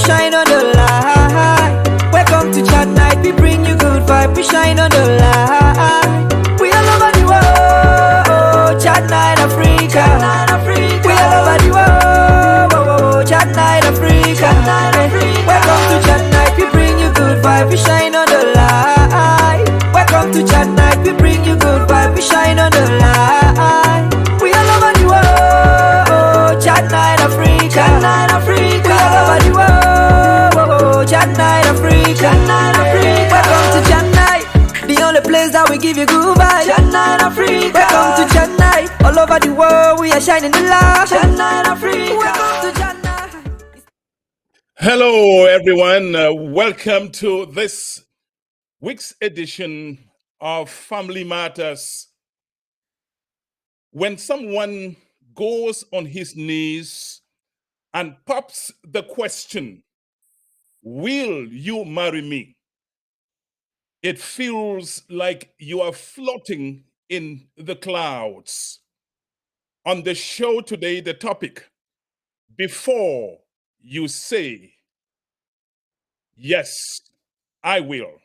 shine on the light. Welcome to chat night, we bring you good vibe, we shine on the light. We all over the world, chat night Africa. We all over the world, chat night Africa. Welcome to chat night, we bring you good vibe, we shine on the light. Welcome to chat night, we bring you good vibe, we shine on the light. We all over the world, chat night Africa. We all over the world, chat night Africa. Welcome to chat night, the only place that we give you good vibes. Chat night Africa. Welcome to chat night, all over the world we are shining the light. Chat night Africa. Welcome to chat night. Hello, everyone. Welcome to this week's edition of Family Matters. When someone goes on his knees and pops the question, will you marry me? It feels like you are floating in the clouds. On the show today, the topic, before you say, yes, I will.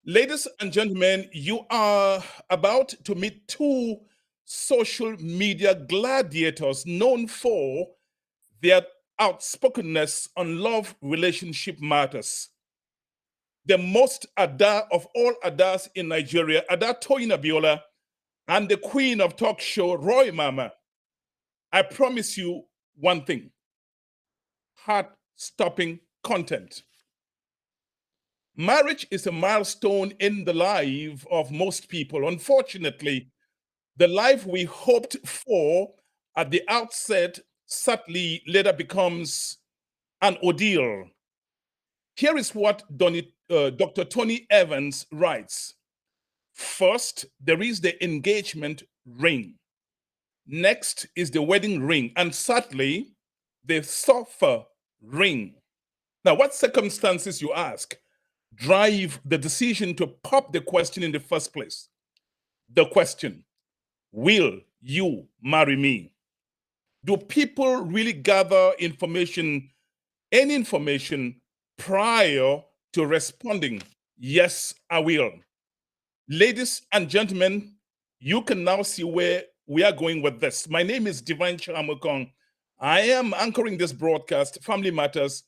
Ladies and gentlemen, you are about to meet two social media gladiators known for their outspokenness on love relationship matters. The most Ada of all Adas in Nigeria, Ada Toyin Abiola, and the queen of talk show, Roy Mama. I promise you one thing, heart-stopping content. Marriage is a milestone in the life of most people. Unfortunately, the life we hoped for at the outset sadly later becomes an ordeal. Here is what Dr. Tony Evans writes. First, there is the engagement ring. Next is the wedding ring. And sadly, the sofa ring. Now, what circumstances, you ask, drive the decision to pop the question in the first place? The question, will you marry me? Do people really gather information, any information, prior to responding, yes, I will? Ladies and gentlemen, you can now see where we are going with this. My name is Divine Chamukong. I am anchoring this broadcast, Family Matters,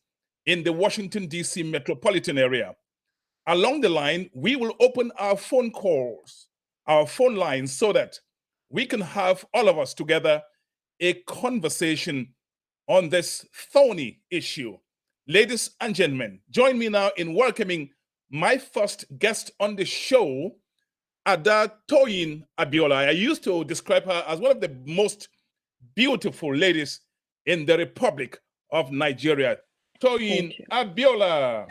in the Washington, D.C. metropolitan area. Along the line, we will open our phone calls, our phone lines, so that we can have all of us together a conversation on this thorny issue. Ladies and gentlemen, join me now in welcoming my first guest on the show, Ada Toyin Abiola. I used to describe her as one of the most beautiful ladies in the Republic of Nigeria. Toyin Abiola.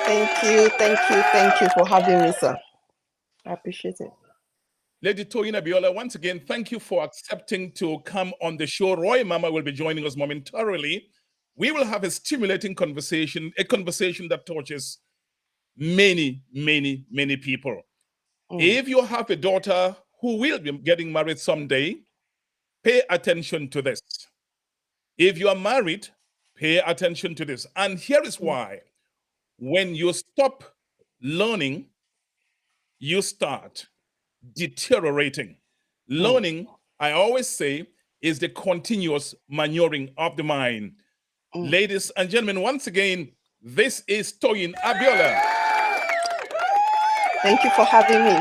Thank you for having me, sir. I appreciate it. Lady Toyin Abiola, once again, thank you for accepting to come on the show. Roy Mama will be joining us momentarily. We will have a stimulating conversation, a conversation that touches many, many, many people. If you have a daughter who will be getting married someday, pay attention to this. If you are married, pay attention to this. And here is why. When you stop learning, you start deteriorating. Learning, I always say, is the continuous maturing of the mind. Ladies and gentlemen, once again, this is Toyin Abiola. Thank you for having me.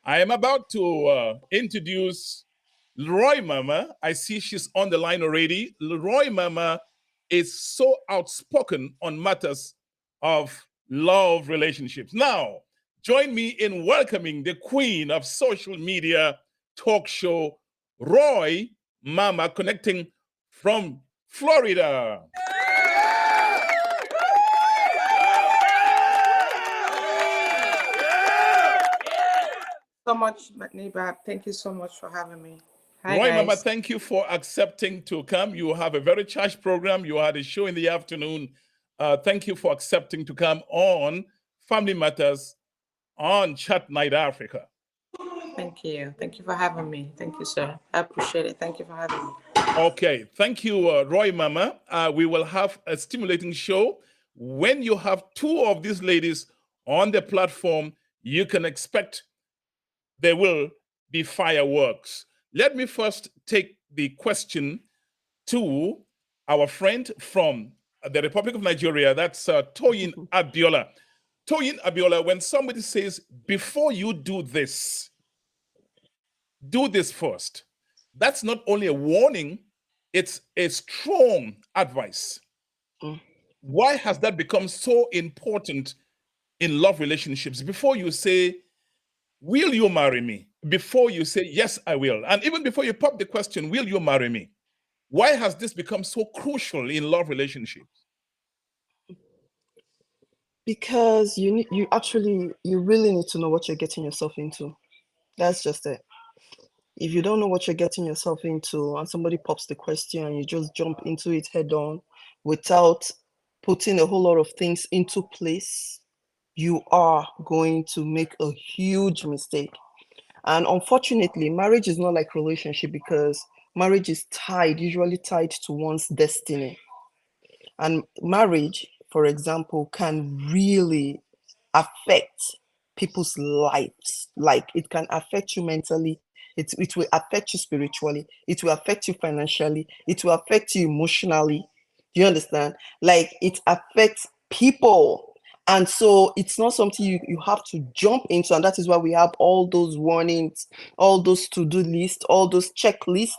I am about to introduce Leroy Mama. I see she's on the line already. Leroy Mama is so outspoken on matters of love relationships. Now, join me in welcoming the queen of social media talk show, Roy Mama, connecting from Florida. So much, neighbor. Thank you so much for having me. Hi, Roy guys. Mama, thank you for accepting to come. You have a very charged program. You had a show in the afternoon. Thank you for accepting to come on Family Matters on Chat Night Africa. Thank you. Thank you for having me. Thank you, sir. I appreciate it. Thank you for having me. Okay, thank you, Roy Mama. We will have a stimulating show. When you have two of these ladies on the platform, you can expect there will be fireworks. Let me first take the question to our friend from the Republic of Nigeria. That's Toyin Abiola. Toyin Abiola, when somebody says, before you do this first, that's not only a warning, it's a strong advice. Mm. Why has that become so important in love relationships? Before you say, will you marry me? Before you say, yes, I will. And even before you pop the question, will you marry me? Why has this become so crucial in love relationships? Because you really need to know what you're getting yourself into. That's just it. If you don't know what you're getting yourself into and somebody pops the question and you just jump into it head on without putting a whole lot of things into place, you are going to make a huge mistake. And unfortunately, marriage is not like relationship, because marriage is usually tied to one's destiny. And marriage, for example, can really affect people's lives. Like, it can affect you mentally, it will affect you spiritually, it will affect you financially, it will affect you emotionally. Do you understand? Like, it affects people. And so it's not something you have to jump into. And that is why we have all those warnings, all those to-do lists, all those checklists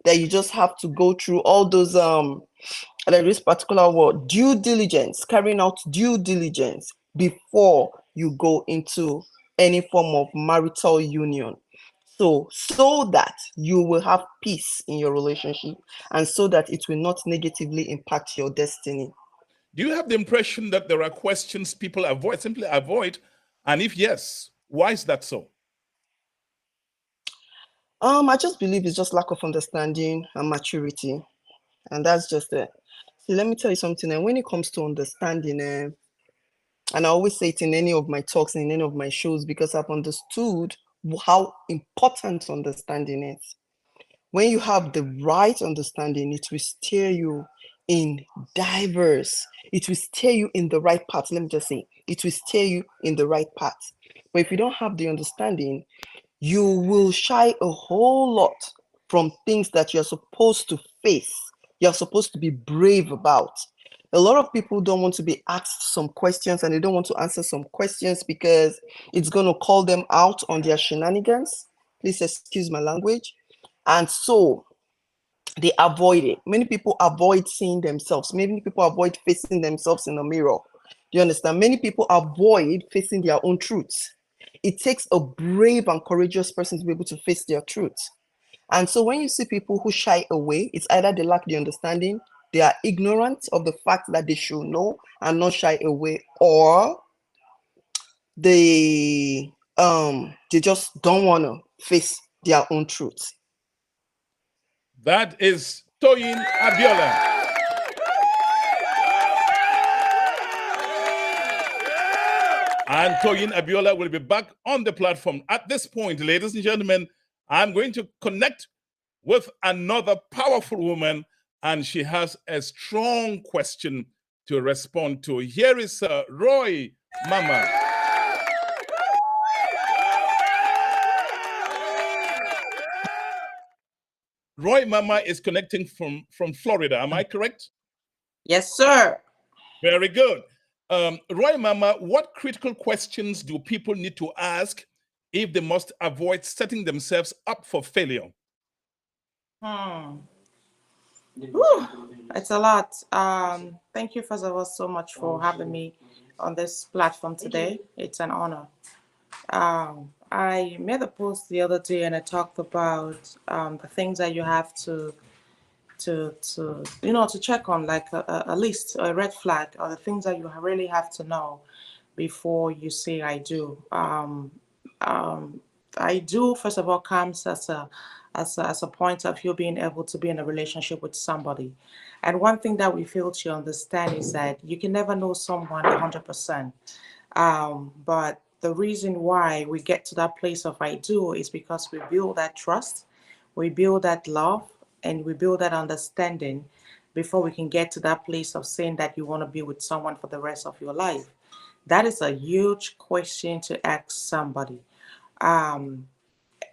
that you just have to go through, all those like this particular word, due diligence, carrying out due diligence before you go into any form of marital union. So that you will have peace in your relationship, and so that it will not negatively impact your destiny. Do you have the impression that there are questions people simply avoid? And if yes, why is that so? I just believe it's just lack of understanding and maturity, and that's just it. See, let me tell you something. And when it comes to understanding, and I always say it in any of my talks and in any of my shows, because I've understood how important understanding is. When you have the right understanding, it will steer you in it will steer you in the right path. Let me just say, it will steer you in the right path. But if you don't have the understanding, you will shy a whole lot from things that you're supposed to face, you're supposed to be brave about. A lot of people don't want to be asked some questions, and they don't want to answer some questions because it's going to call them out on their shenanigans. Please excuse my language. And so they avoid it. Many people avoid seeing themselves. Many people avoid facing themselves in the mirror. Do you understand? Many people avoid facing their own truths. It takes a brave and courageous person to be able to face their truths. And so when you see people who shy away, it's either they lack the understanding, they are ignorant of the fact that they should know and not shy away, or they just don't want to face their own truths. That is Toyin Abiola. And Toyin Abiola will be back on the platform. At this point, ladies and gentlemen, I'm going to connect with another powerful woman, and she has a strong question to respond to. Here is Roy Mama. Roy Mama is connecting from Florida. Am I correct? Yes, sir. Very good. Roy Mama, what critical questions do people need to ask if they must avoid setting themselves up for failure? Whew, it's a lot. Thank you, first of all, so much for having me on this platform today. It's an honor. I made a post the other day and I talked about the things that you have to check on, like a list or a red flag, or the things that you really have to know before you say I do. I do, first of all, comes as a point of you being able to be in a relationship with somebody. And one thing that we fail to understand is that you can never know someone 100%. But the reason why we get to that place of I do is because we build that trust, we build that love, and we build that understanding before we can get to that place of saying that you want to be with someone for the rest of your life. That is a huge question to ask somebody. Um,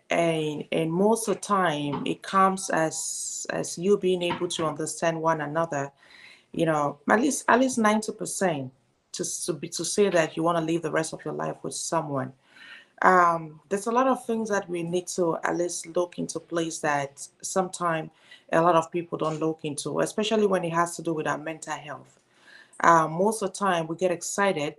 and most of the time it comes as you being able to understand one another, at least 90% to say that you want to live the rest of your life with someone. There's a lot of things that we need to at least look into place that sometimes a lot of people don't look into, especially when it has to do with our mental health. Most of the time we get excited,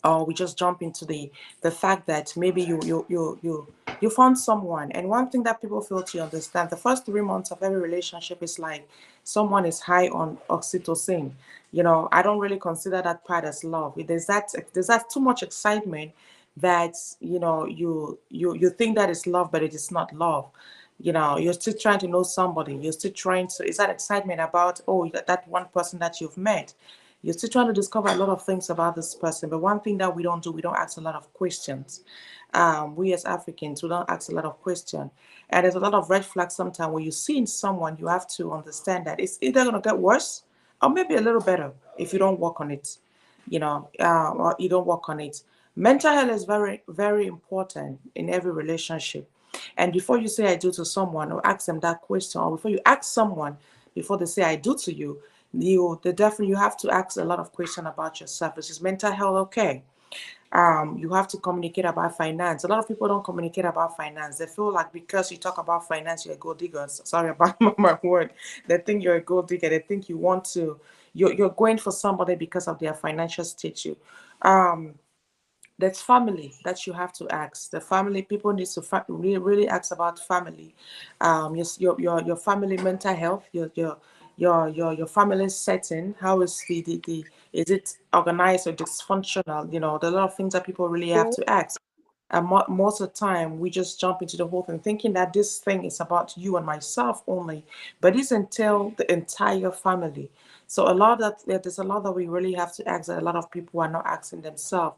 or we just jump into the fact that maybe you found someone. And one thing that people fail to understand, the first 3 months of every relationship is like someone is high on oxytocin. I don't really consider that part as love. There's that too much excitement that you think that is love, but it is not love. You're still trying to know somebody. You're still trying to, is that excitement about, oh, that one person that you've met. You're still trying to discover a lot of things about this person. But one thing that we don't do, we don't ask a lot of questions. We as Africans, we don't ask a lot of questions. And there's a lot of red flags sometimes when you see in someone, you have to understand that it's either going to get worse or maybe a little better if you don't work on it, or you don't work on it. Mental health is very, very important in every relationship. And before you say I do to someone or ask them that question, or before you ask someone, before they say I do to you, you have to ask a lot of questions about yourself. Is mental health okay? You have to communicate about finance. A lot of people don't communicate about finance. They feel like because you talk about finance, you're a gold digger. Sorry about my word. They think you're a gold digger. They think you're going for somebody because of their financial status. That's family that you have to ask. The family people need to really ask about family. Your family mental health, your family setting. How is the is it organized or dysfunctional? There are a lot of things that people really have to ask. And most of the time, we just jump into the whole thing, thinking that this thing is about you and myself only, but it's entail the entire family. So there's a lot that we really have to ask that a lot of people are not asking themselves.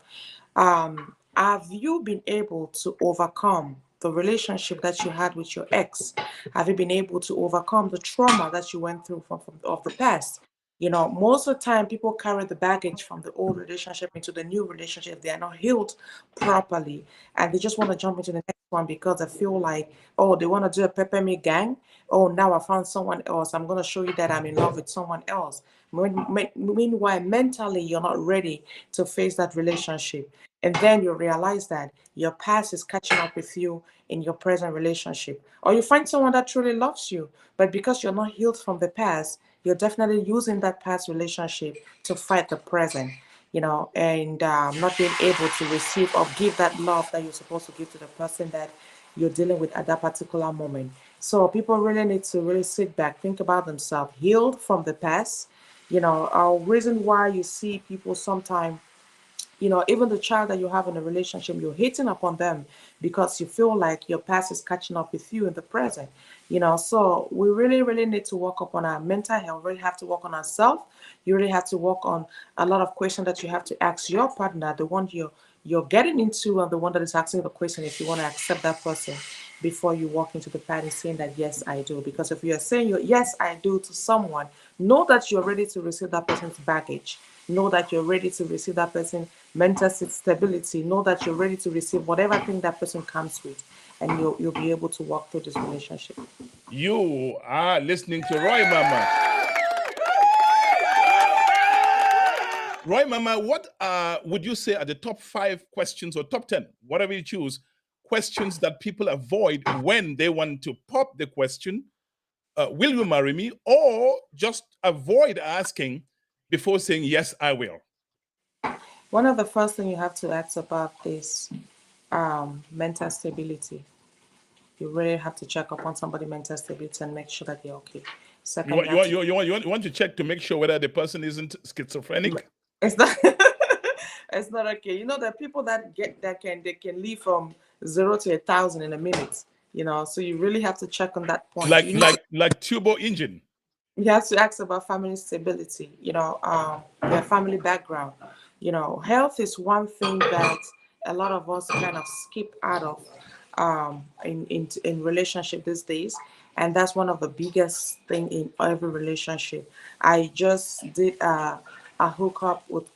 Have you been able to overcome the relationship that you had with your ex? Have you been able to overcome the trauma that you went through from of the past? Most of the time people carry the baggage from the old relationship into the new relationship. They are not healed properly, and they just want to jump into the next one because they feel like, oh, they want to do a pepper me gang. Oh, now I found someone else, I'm going to show you that I'm in love with someone else. Meanwhile, mentally you're not ready to face that relationship. And then you realize that your past is catching up with you in your present relationship. Or you find someone that truly loves you, but because you're not healed from the past, you're definitely using that past relationship to fight the present, and not being able to receive or give that love that you're supposed to give to the person that you're dealing with at that particular moment. So people really need to really sit back, think about themselves, healed from the past. A reason why you see people sometimes, even the child that you have in a relationship, you're hating upon them because you feel like your past is catching up with you in the present. So we really, really need to work upon our mental health, really have to work on ourselves. You really have to work on a lot of questions that you have to ask your partner, the one you're getting into, and the one that is asking the question, if you want to accept that person before you walk into the party saying that yes I do. Because if you're saying your yes I do to someone, know that you're ready to receive that person's baggage. Know that you're ready to receive that person mental stability. Know that you're ready to receive whatever thing that person comes with, and you'll be able to walk through this relationship. You are listening to Roy Mama. Roy Mama, what would you say are the top 5 questions, or top 10, whatever you choose, questions that people avoid when they want to pop the question, will you marry me? Or just avoid asking before saying, yes, I will. One of the first things you have to ask about is mental stability. You really have to check up on somebody's mental stability and make sure that they're okay. Second, You want to check to make sure whether the person isn't schizophrenic? it's not it's not okay. The people they can leave from 0 to 1,000 in a minute. So you really have to check on that point. Like turbo engine. You have to ask about family stability, their family background. Health is one thing that a lot of us kind of skip out of in relationship these days, and that's one of the biggest thing in every relationship. I just did a hookup with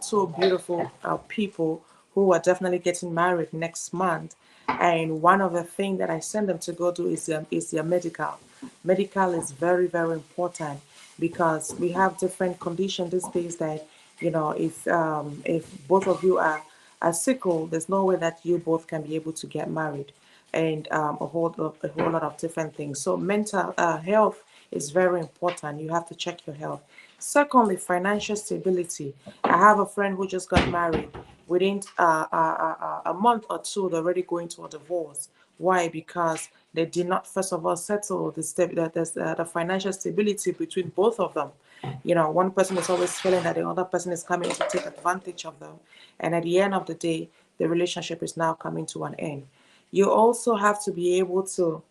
two beautiful people who are definitely getting married next month, and one of the things that I send them to go do is their medical. Medical is very, very important because we have different conditions these days that, if both of you are sickle, there's no way that you both can be able to get married, and a whole lot of different things. So mental health is very important. You have to check your health. Secondly, financial stability. I have a friend who just got married. Within a month or two, they're already going to a divorce. Why? Because they did not, first of all, settle the financial stability between both of them. One person is always feeling that the other person is coming to take advantage of them. And at the end of the day, the relationship is now coming to an end. You also have to be able to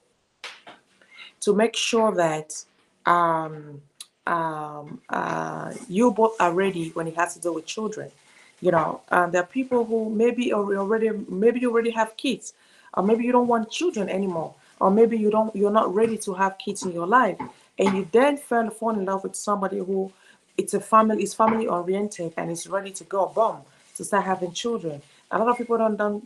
make sure that um, you both are ready when it has to do with children. There are people who maybe you already have kids, or maybe you don't want children anymore, or maybe you're not ready to have kids in your life, and you then fall in love with somebody who is family oriented and is ready to go boom to start having children. A lot of people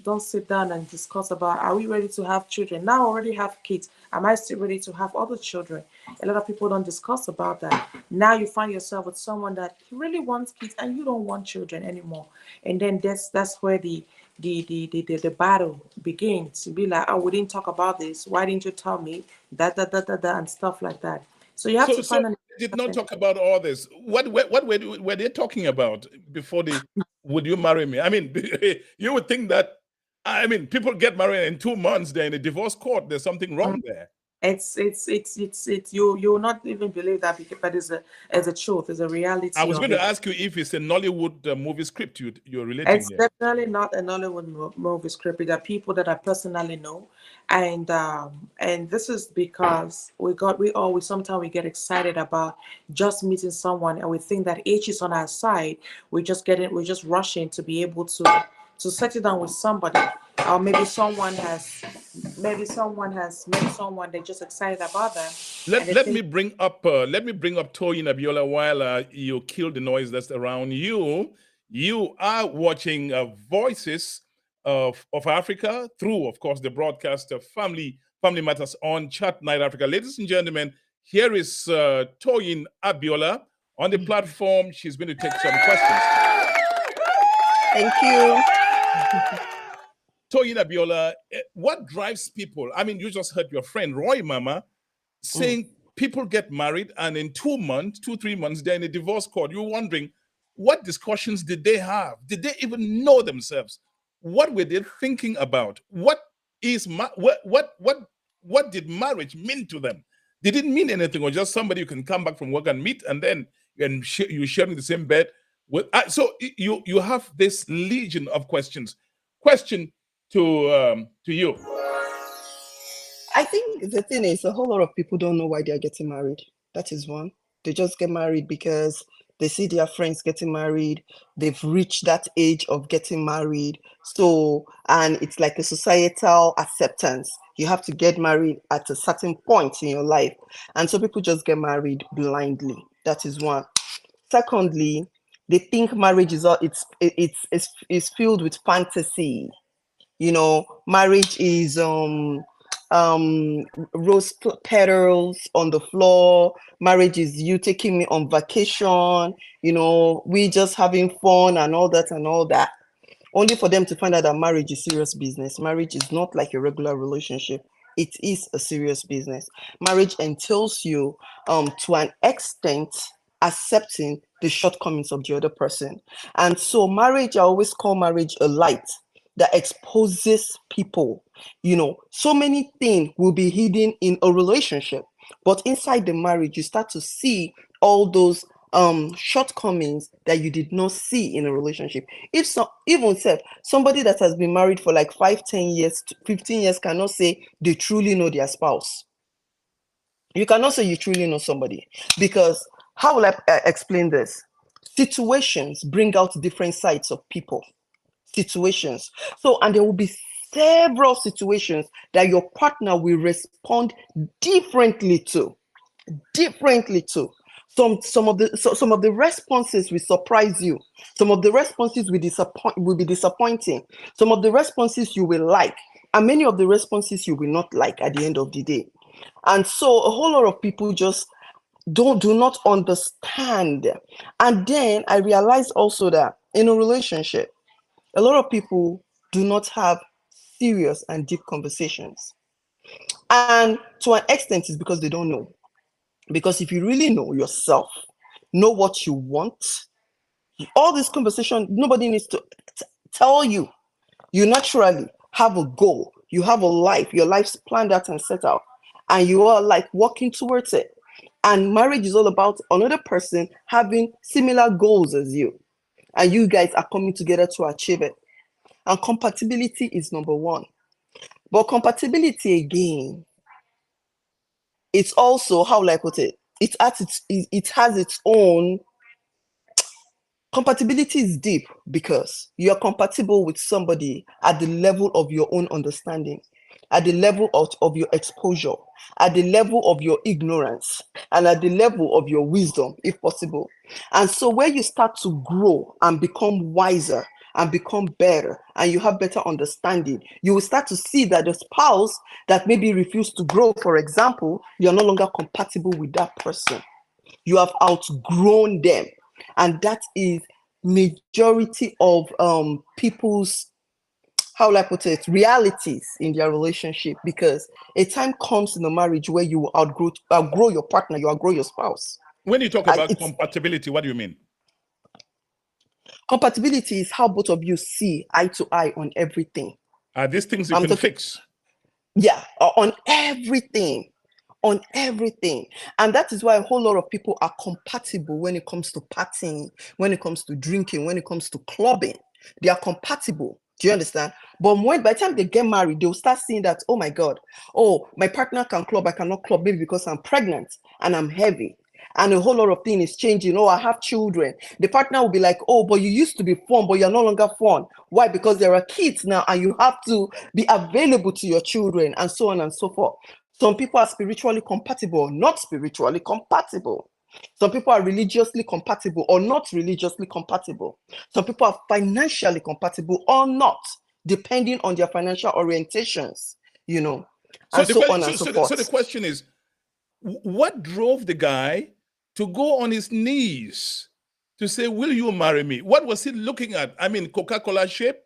don't sit down and discuss about, are we ready to have children? Now I already have kids. Am I still ready to have other children? A lot of people don't discuss about that. Now you find yourself with someone that really wants kids and you don't want children anymore. And then that's where the battle begins to be like, oh, we didn't talk about this. Why didn't you tell me? That and stuff like that. So you have to So find an they did not talk about all this. What were they talking about before they would you marry me? I mean, you would think that, I mean, people get married in 2 months, they're in a divorce court. There's something wrong there. it's you will not even believe that, but it's a truth, it's a I reality was of going to it. ask you if it's a Nollywood movie script you're relating It's here. definitely not a Nollywood movie script. There are people that I personally know, and this is because we sometimes we get excited about just meeting someone, and we think that age is on our side. We're just rushing to be able to settle down with somebody, or maybe someone has met someone they're just excited about them, and Let they let think me bring up Toyin Abiola while you kill the noise that's around you. You are watching Voices of Africa through, of course, the broadcast of Family Matters on Chat Night Africa. Ladies and gentlemen, here is Toyin Abiola on the platform. She's going to take some questions. Thank you. Toyin Abiola, what drives people? I mean, you just heard your friend Roy Mama Mm. saying people get married and in 2 months, 3 months, they're in a divorce court. You're wondering, what discussions did they have? Did they even know themselves? What were they thinking about? What is what did marriage mean to them? Did it mean anything, or just somebody you can come back from work and meet, and then you're sharing the same bed with? So you have this legion of questions. Question to you. I think the thing is, a whole lot of people don't know why they are getting married. That is one. They just get married because they see their friends getting married. They've reached that age of getting married. So, and it's like a societal acceptance. You have to get married at a certain point in your life. And so people just get married blindly. That is one. Secondly, they think marriage is all it's filled with fantasy. Marriage is rose petals on the floor. Marriage is you taking me on vacation, we just having fun and all that and all that, only for them to find out that marriage is serious business. Marriage is not like a regular relationship. It is a serious business. Marriage entails you to an extent accepting the shortcomings of the other person. And so marriage, I always call marriage a light that exposes people. So many things will be hidden in a relationship, but inside the marriage, you start to see all those shortcomings that you did not see in a relationship. If even said somebody that has been married for like 5, 10 years, 15 years cannot say they truly know their spouse. You cannot say you truly know somebody, because how will I explain this? Situations bring out different sides of people. situations. So, and there will be several situations that your partner will respond differently to. Differently to. Some of the responses will surprise you. Some of the responses will be disappointing. Some of the responses you will like, and many of the responses you will not like at the end of the day. And so a whole lot of people just do not understand. And then I realized also that in a relationship, a lot of people do not have serious and deep conversations. And to an extent, it's because they don't know. Because if you really know yourself, know what you want, all this conversation, nobody needs to tell you. You naturally have a goal, you have a life, your life's planned out and set out, and you are like working towards it. And marriage is all about another person having similar goals as you, and you guys are coming together to achieve it. And compatibility is number one. But compatibility again, it's also, how will I put it? It has its own. Compatibility is deep because you are compatible with somebody at the level of your own understanding, at the level of your exposure, at the level of your ignorance, and at the level of your wisdom, if possible. And so where you start to grow and become wiser and become better, and you have better understanding, you will start to see that the spouse that maybe refused to grow, for example, you're no longer compatible with that person. You have outgrown them. And that is majority of people's, how will I put it, realities in their relationship, because a time comes in a marriage where you will outgrow your partner, you outgrow your spouse. When you talk about compatibility, what do you mean? Compatibility is how both of you see eye to eye on everything. Are these things you can fix? Yeah, on everything. On everything. And that is why a whole lot of people are compatible when it comes to partying, when it comes to drinking, when it comes to clubbing. They are compatible. Do you understand? But by the time they get married, they'll start seeing that, oh my God, oh, my partner can club, I cannot club, maybe because I'm pregnant and I'm heavy. And a whole lot of things is changing. Oh, I have children. The partner will be like, oh, but you used to be fun, but you're no longer fun. Why? Because there are kids now and you have to be available to your children, and so on and so forth. Some people are spiritually compatible, not spiritually compatible. Some people are religiously compatible or not religiously compatible. Some people are financially compatible or not, depending on their financial orientations, you know, So and so on and so forth. So the question is, what drove the guy to go on his knees to say, will you marry me? What was he looking at? I mean, Coca-Cola shape?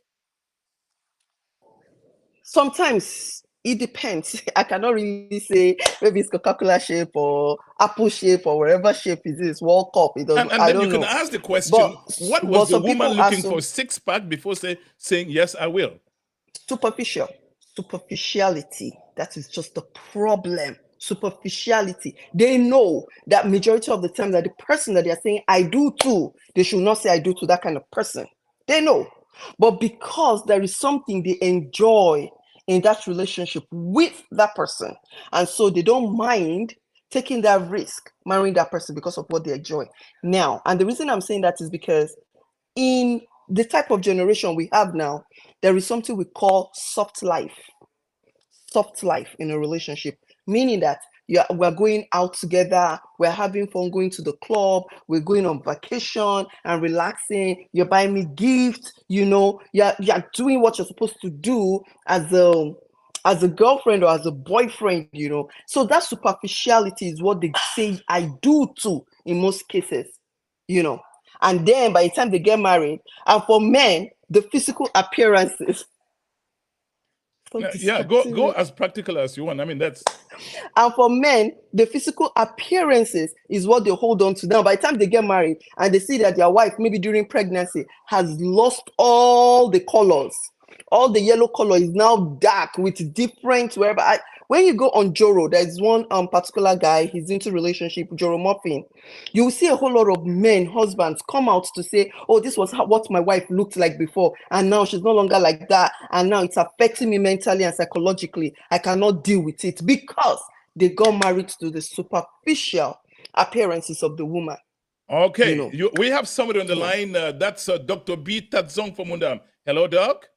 Sometimes it depends. I cannot really say maybe it's Coca-Cola shape or apple shape or whatever shape it is, World Cup. It doesn't, and I then don't you know. can ask the question, what was the woman looking for? Six-pack before saying, yes, I will? Superficiality. That is just the problem. Superficiality. They know that majority of the time that the person that they are saying I do to, they should not say I do to that kind of person. They know. But because there is something they enjoy in that relationship with that person, and so they don't mind taking that risk, marrying that person because of what they enjoy. Now, and the reason I'm saying that is because in the type of generation we have now, there is something we call soft life in a relationship, meaning that we're going out together, we're having fun, going to the club, we're going on vacation and relaxing, you're buying me gifts, you know, you're doing what you're supposed to do as a girlfriend or as a boyfriend, you know. So that superficiality is what they say I do to in most cases, you know. And then by the time they get married, and for men, the physical appearances. Yeah, go as practical as you want. I mean, that's. And for men, the physical appearances is what they hold on to. Now, by the time they get married and they see that their wife, maybe during pregnancy, has lost all the colors, all the yellow color is now dark with different wherever. When you go on Joro, there's one particular guy, he's into relationship, Joro Muffin. You will see a whole lot of men, husbands, come out to say, oh, this was what my wife looked like before, and now she's no longer like that, and now it's affecting me mentally and psychologically. I cannot deal with it because they got married to the superficial appearances of the woman. Okay, you know. we have somebody on the line. That's Dr. B. Tatzong from Mundam. Hello, Doc.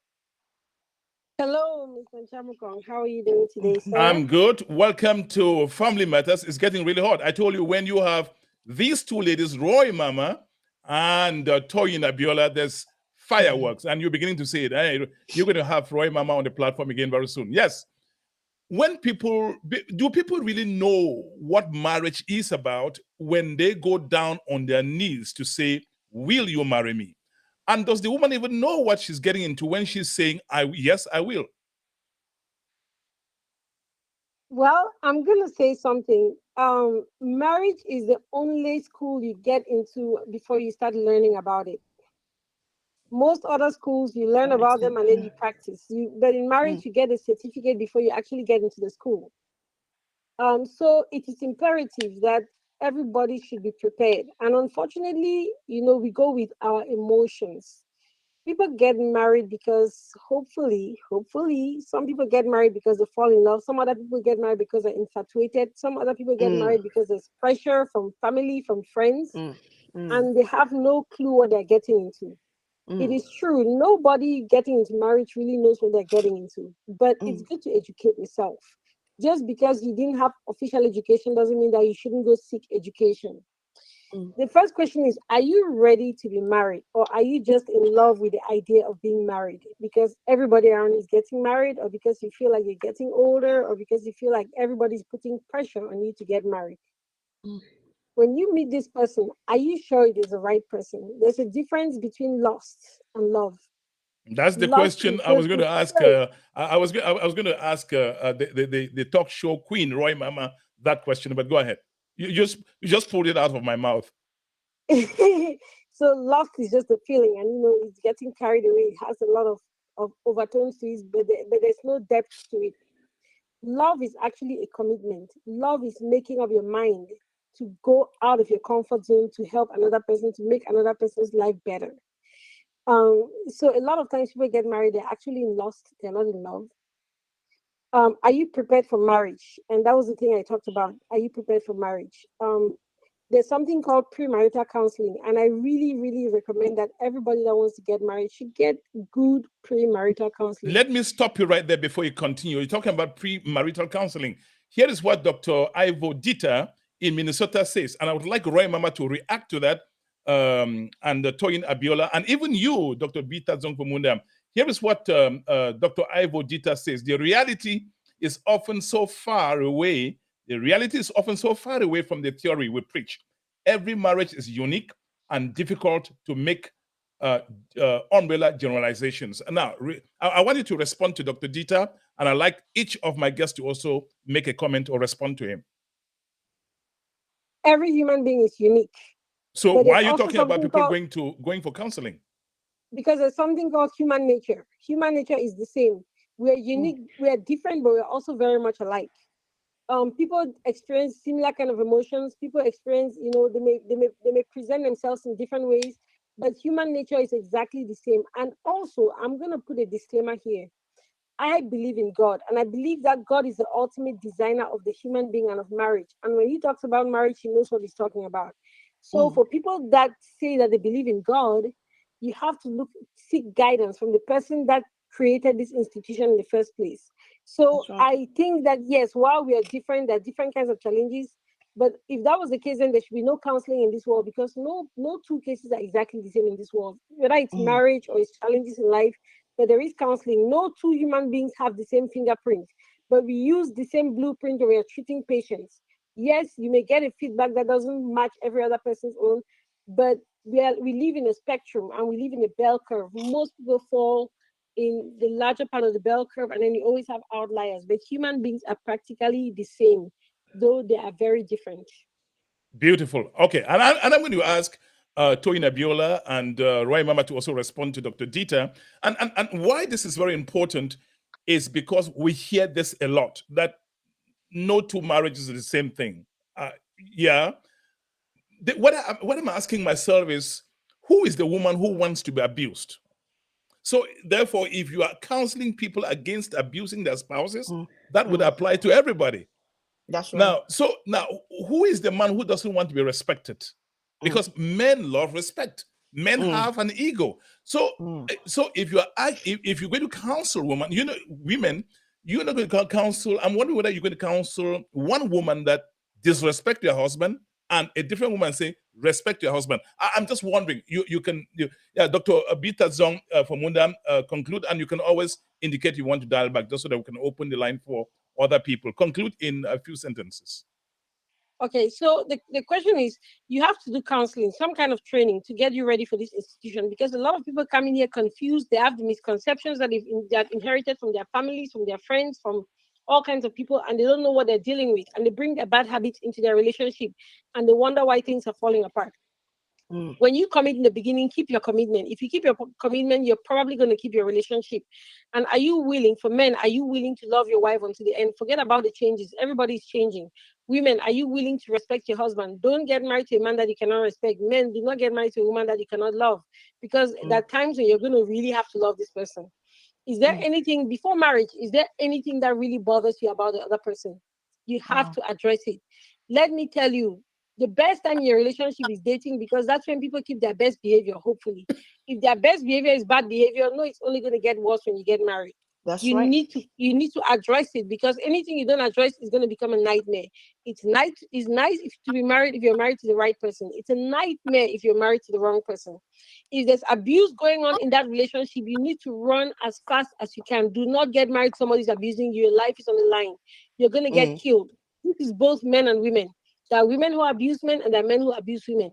Hello, Mr. Chamukong. How are you doing today, sir? I'm good. Welcome to Family Matters. It's getting really hot. I told you, when you have these two ladies, Roy Mama and Toyin Abiola, there's fireworks, and you're beginning to see it. Hey, you're going to have Roy Mama on the platform again very soon. Yes. Do people really know what marriage is about when they go down on their knees to say, will you marry me? And does the woman even know what she's getting into when she's saying, yes, I will? Well, I'm going to say something. Marriage is the only school you get into before you start learning about it. Most other schools, you learn about them and then you practice. But in marriage, you get a certificate before you actually get into the school. So it is imperative that everybody should be prepared. And unfortunately, we go with our emotions. People get married because hopefully, some people get married because they fall in love. Some other people get married because they're infatuated. Some other people get married because there's pressure from family, from friends, and they have no clue what they're getting into. It is true. Nobody getting into marriage really knows what they're getting into, but it's good to educate yourself. Just because you didn't have official education doesn't mean that you shouldn't go seek education. The first question is, are you ready to be married, or are you just in love with the idea of being married because everybody around is getting married, or because you feel like you're getting older, or because you feel like everybody's putting pressure on you to get married? When you meet this person, are you sure it is the right person? There's a difference between lust and love. That's the Lust question is I was just going the to ask. spirit. I was going to ask the talk show queen, Roy Mama, that question. But go ahead. You just pulled it out of my mouth. So lust is just a feeling, and it's getting carried away. It has a lot of overtones to it, but there's no depth to it. Love is actually a commitment. Love is making up your mind to go out of your comfort zone to help another person, to make another person's life better. So a lot of times people get married, they're actually in lust, they're not in love. Are you prepared for marriage? And that was the thing I talked about. Are you prepared for marriage? There's something called premarital counseling, and I really, really recommend that everybody that wants to get married should get good premarital counseling. Let me stop you right there before you continue. You're talking about premarital counseling. Here is what Dr. Ivo Dieter in Minnesota says, and I would like Roy Mama to react to that, and Toyin Abiola, and even you, Dr. Bita Zongfumundam. Here is what Dr. Ivo Dieter says. The reality is often so far away. The reality is often so far away from the theory we preach. Every marriage is unique and difficult to make umbrella generalizations. Now, I want you to respond to Dr. Dieter, and I'd like each of my guests to also make a comment or respond to him. Every human being is unique. So But why are there's you also talking about something people going for counseling? Because there's something called human nature. Human nature is the same. We are unique, we are different, but we're also very much alike. People experience similar kind of emotions. People experience, they may present themselves in different ways, but human nature is exactly the same. And also, I'm gonna put a disclaimer here. I believe in God, and I believe that God is the ultimate designer of the human being and of marriage. And when he talks about marriage, he knows what he's talking about. So for people that say that they believe in God, you have to seek guidance from the person that created this institution in the first place. So I think that yes, while we are different, there are different kinds of challenges. But if that was the case, then there should be no counseling in this world, because no two cases are exactly the same in this world. Whether it's marriage or it's challenges in life, but there is counseling. No two human beings have the same fingerprint, but we use the same blueprint when we are treating patients. Yes, you may get a feedback that doesn't match every other person's own, but we live in a spectrum and we live in a bell curve. Most people fall in the larger part of the bell curve, and then you always have outliers. But human beings are practically the same, though they are very different. Beautiful. Okay, and I'm going to ask Toyin Abiola and Roy Mama to also respond to Dr. Dieter. And why this is very important is because we hear this a lot, that no two marriages are the same thing. Yeah. What I'm asking myself is, who is the woman who wants to be abused? So therefore, if you are counseling people against abusing their spouses, that would apply to everybody. That's right. Now, who is the man who doesn't want to be respected? Because men love respect. Men have an ego. So if you're going to counsel women, women, you're not going to counsel. I'm wondering whether you're going to counsel one woman that disrespect your husband and a different woman say respect your husband. I'm just wondering. Yeah, Dr. Abita Zong from Mundam conclude, and you can always indicate you want to dial back just so that we can open the line for other people. Conclude in a few sentences. Okay, so the question is, you have to do counseling, some kind of training to get you ready for this institution, because a lot of people come in here confused. They have the misconceptions that they've inherited from their families, from their friends, from all kinds of people, and they don't know what they're dealing with, and they bring their bad habits into their relationship, and they wonder why things are falling apart. When you commit in the beginning, keep your commitment. If you keep your commitment, you're probably going to keep your relationship. And are you willing, for men, are you willing to love your wife until the end? Forget about the changes. Everybody's changing. Women, are you willing to respect your husband? Don't get married to a man that you cannot respect. Men, do not get married to a woman that you cannot love, because there are times when you're going to really have to love this person. Is there anything before marriage? Is there anything that really bothers you about the other person? You have to address it. Let me tell you, the best time in your relationship is dating, because that's when people keep their best behavior, hopefully. If their best behavior is bad behavior, no, it's only going to get worse when you get married. That's right. You need to address it, because anything you don't address is going to become a nightmare. It's nice to be married if you're married to the right person. It's a nightmare if you're married to the wrong person. If there's abuse going on in that relationship, you need to run as fast as you can. Do not get married to somebody who's abusing you. Your life is on the line. You're going to get killed. This is both men and women. There are women who abuse men, and there are men who abuse women.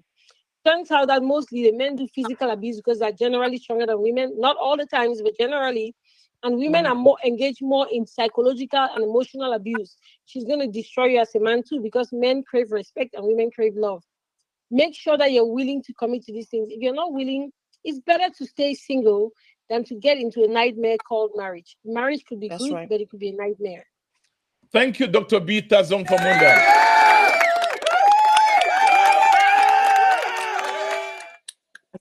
Turns out that mostly the men do physical abuse because they're generally stronger than women. Not all the times, but generally. And women are more engaged more in psychological and emotional abuse. She's going to destroy you as a man too, because men crave respect and women crave love. Make sure that you're willing to commit to these things. If you're not willing, it's better to stay single than to get into a nightmare called marriage. Marriage could be good, but it could be a nightmare. Thank you, Dr. Bita Zong from Munda.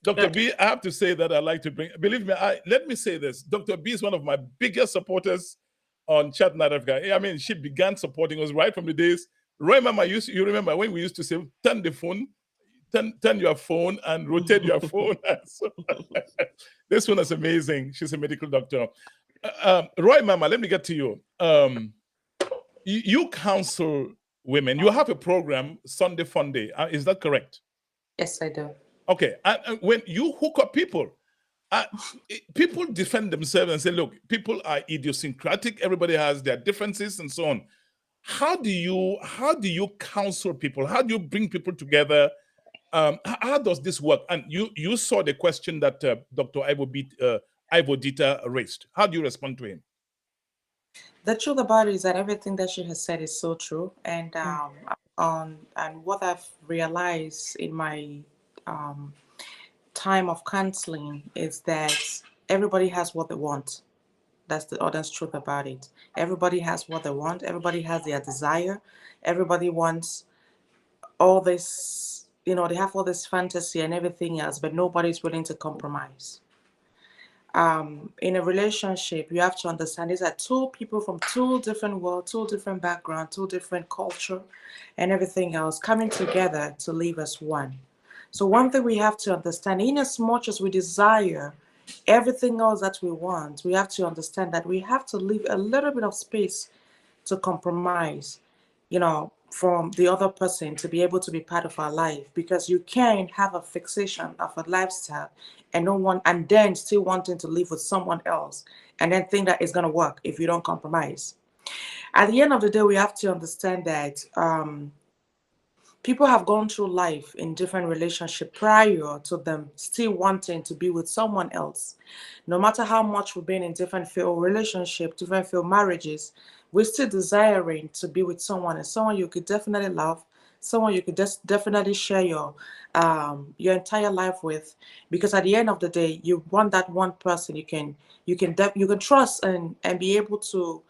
Dr. B, I have to say that I like to bring, believe me, let me say this. Dr. B is one of my biggest supporters on Chat Night Africa. I mean, she began supporting us right from the days. Roy Mama, you remember when we used to say, turn the phone, turn your phone and rotate your phone. So, this one is amazing. She's a medical doctor. Roy Mama, let me get to you. You counsel women. You have a program, Sunday Fun Day. Is that correct? Yes, I do. Okay, and when you hook up people, people defend themselves and say, look, people are idiosyncratic, everybody has their differences and so on. How do you counsel people? How do you bring people together? How does this work? And you saw the question that Dr. Ivo Dita raised. How do you respond to him? The truth about it is that everything that she has said is so true. And and what I've realized in my time of counseling is that everybody has what they want. That's the honest truth about it. Everybody has what they want. Everybody has their desire. Everybody wants all this, they have all this fantasy and everything else, but nobody's willing to compromise. In a relationship, you have to understand these are two people from two different worlds, two different backgrounds, two different culture, and everything else coming together to live as one. So one thing we have to understand, in as much as we desire everything else that we want, we have to understand that we have to leave a little bit of space to compromise, from the other person to be able to be part of our life, because you can't have a fixation of a lifestyle and then still wanting to live with someone else and then think that it's going to work if you don't compromise. At the end of the day, we have to understand that people have gone through life in different relationships prior to them still wanting to be with someone else. No matter how much we've been in different field relationships, different field marriages, we're still desiring to be with someone, and someone you could definitely love, someone you could just definitely share your entire life with. Because at the end of the day, you want that one person you can trust and be able to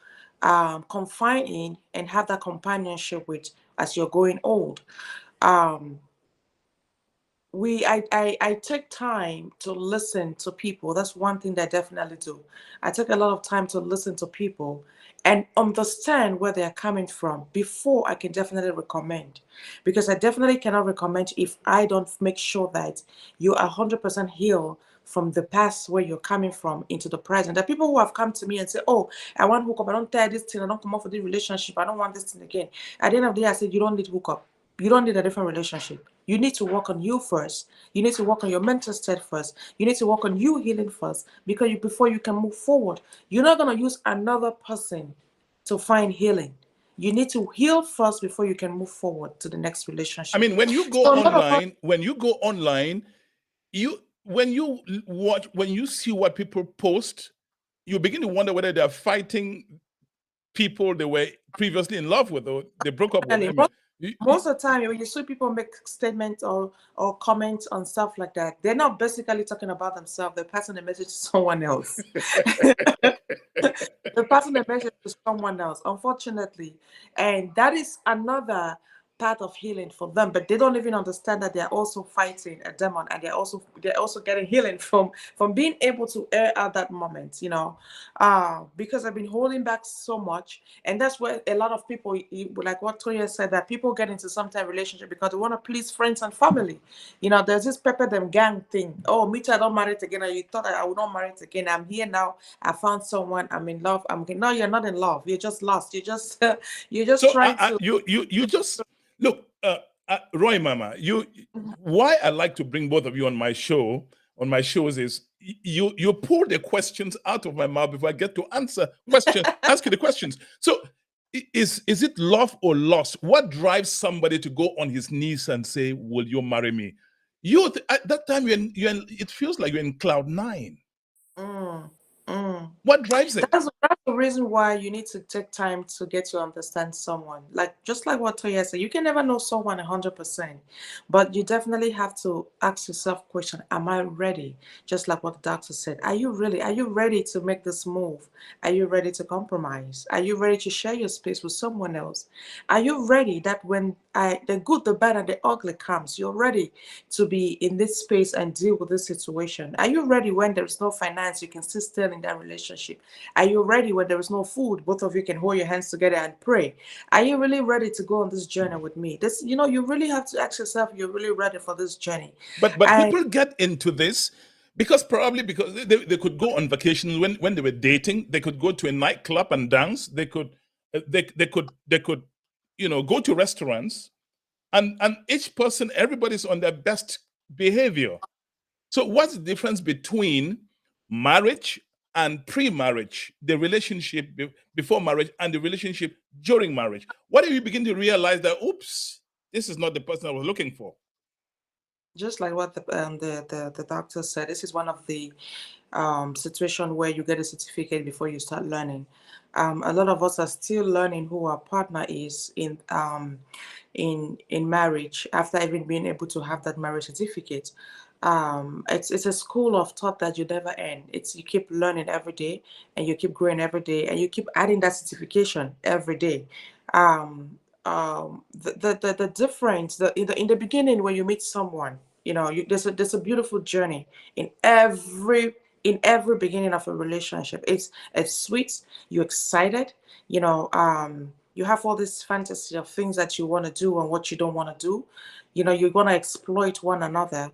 confide in and have that companionship with as you're growing old. I take time to listen to people. That's one thing that I definitely do. I take a lot of time to listen to people and understand where they're coming from before I can definitely recommend. Because I definitely cannot recommend if I don't make sure that you are 100% healed from the past where you're coming from into the present. There are people who have come to me and say, "Oh, I want hookup. I don't tell this thing. I don't come off with this relationship. I don't want this thing again." At the end of the day, I said, "You don't need hookup. You don't need a different relationship. You need to work on you first. You need to work on your mental state first. You need to work on you healing first, because before you can move forward, you're not going to use another person to find healing. You need to heal first before you can move forward to the next I relationship." mean, when you go So a lot of us, online, you when you watch, when you see what people post, you begin to wonder whether they're fighting people they were previously in love with or they broke up with. I really, mean, you, most of the time when you see people make statements or comments on stuff like that, they're not basically talking about themselves. They're passing the message to someone else. They're passing the message to someone else, unfortunately. And that is another part of healing for them. But they don't even understand that they're also fighting a demon, and they're also getting healing from being able to air out that moment, because I've been holding back so much. And that's where a lot of people, like what Toya said, that people get into some type of relationship because they want to please friends and family. There's this pepper them gang thing. Oh, me too, I don't marry it again. And you thought I would not marry it again. I'm here now. I found someone. I'm in love. No, you're not in love. You're just lost. You're just so trying to. you just look, Roy Mama. Why I like to bring both of you on my shows is you pull the questions out of my mouth before I get to ask you the questions. So is it love or loss? What drives somebody to go on his knees and say, "Will you marry me?" At that time it feels like you're in cloud nine. Mm, mm. What drives it? That's the reason why you need to take time to get to understand someone. Like just like what Toya said, you can never know someone 100%, but you definitely have to ask yourself question: am I ready? Just like what the doctor said, are you ready to make this move? Are you ready to compromise? Are you ready to share your space with someone else? Are you ready that when the good, the bad, and the ugly comes, you're ready to be in this space and deal with this situation? Are you ready when there's no finance, you can still stay in that relationship? Are you ready when there is no food, both of you can hold your hands together and pray? Are you really ready to go on this journey with me? You really have to ask yourself, you're really ready for this journey. But And people get into this because they could go on vacation when they were dating. They could go to a nightclub and dance. They could go to restaurants, and each person, everybody's on their best behavior. So what's the difference between marriage and pre-marriage, the relationship before marriage and the relationship during marriage? What if you begin to realize that, oops, this is not the person I was looking for? just like what the doctor said, this is one of the situation where you get a certificate before you start learning. A lot of us are still learning who our partner is in marriage after even being able to have that marriage certificate. It's a school of thought that you never end. It's You keep learning every day, and you keep growing every day, and you keep adding that certification every day. The difference, in the beginning when you meet someone, there's a beautiful journey in every beginning of a relationship. It's sweet. You're excited. You have all this fantasy of things that you want to do and what you don't want to do. You're going to exploit one another.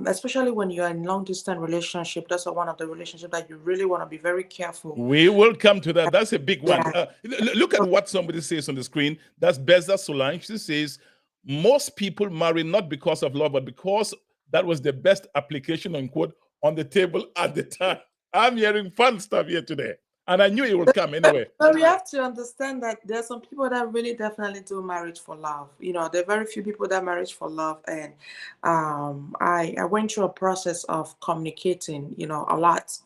Especially when you're in long distance relationship, that's one of the relationship that you really want to be very careful. We will come to that. That's a big one. Yeah. Look at what somebody says on the screen. That's Beza Solange. She says, most people marry not because of love, but because that was the best application, unquote, on the table at the time. I'm hearing fun stuff here today. And I knew it would come anyway. But we have to understand that there are some people that really definitely do marriage for love. There are very few people that marriage for love, and I went through a process of communicating, a lot,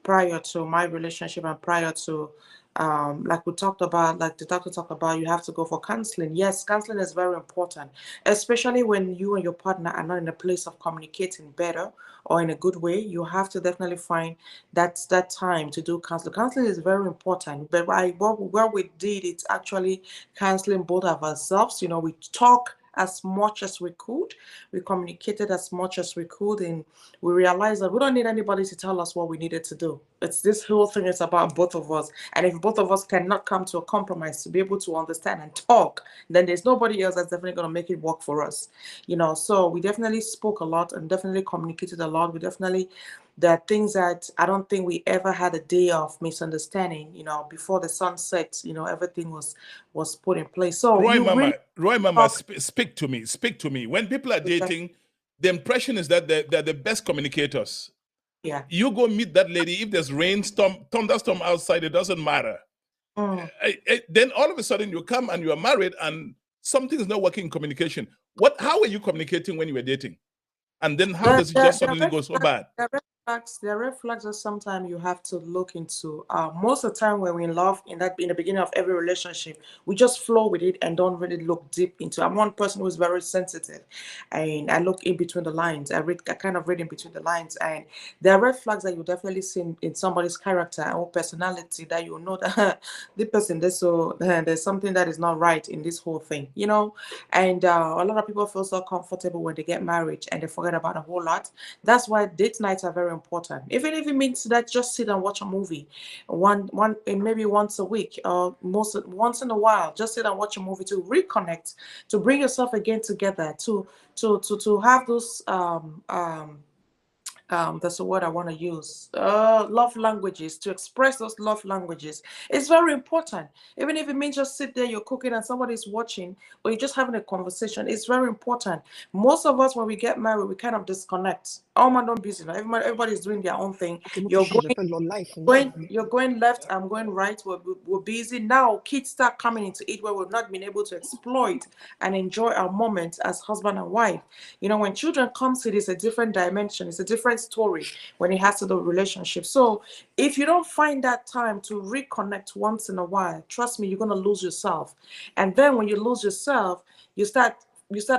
prior to my relationship and prior to, like we talked about, like the doctor talked about, you have to go for counseling. Yes, counseling is very important, especially when you and your partner are not in a place of communicating better or in a good way. You have to definitely find that time to do counseling. Counseling is very important. But what we did, it's actually counseling both of ourselves. We talk as much as we could. We communicated as much as we could, and we realized that we don't need anybody to tell us what we needed to do. It's this whole thing is about both of us. And if both of us cannot come to a compromise to be able to understand and talk, then there's nobody else that's definitely going to make it work for us. So we definitely spoke a lot and definitely communicated a lot. We definitely, there are things that I don't think we ever had a day of misunderstanding. Before the sun sets, everything was put in place. So Roy you Mama, really Roy Mama, talk. speak to me. Speak to me. When people are Okay. dating, the impression is that they're the best communicators. Yeah. You go meet that lady. If there's rainstorm, thunderstorm outside, it doesn't matter. Then all of a sudden you come and you are married and something is not working in communication. How are you communicating when you were dating? And then how does it just suddenly go so bad? There are red flags that sometimes you have to look into. Most of the time when we're in love, in the beginning of every relationship, we just flow with it and don't really look deep into it. I'm one person who's very sensitive, and I look in between the lines. I kind of read in between the lines, and there are red flags that you definitely see in somebody's character or personality that you know that the person there's something that is not right in this whole thing, And a lot of people feel so comfortable when they get married and they forget about a whole lot. That's why date nights are very important. Even if it means that just sit and watch a movie, maybe once a week or once in a while, just sit and watch a movie to reconnect, to bring yourself again together, to have those that's the word I want to use. Love languages, to express those love languages. It's very important. Even if it means just sit there, you're cooking and somebody's watching, or you're just having a conversation, it's very important. Most of us, when we get married, we kind of disconnect. Oh man, don't busy now. Everybody's doing their own thing. You're going left, I'm going right. We're busy. Now kids start coming into it where we've not been able to exploit and enjoy our moments as husband and wife. When children come to it, it's a different dimension. It's a different story when it has to do with relationship. So if you don't find that time to reconnect once in a while, trust me, you're going to lose yourself. And then when you lose yourself, you start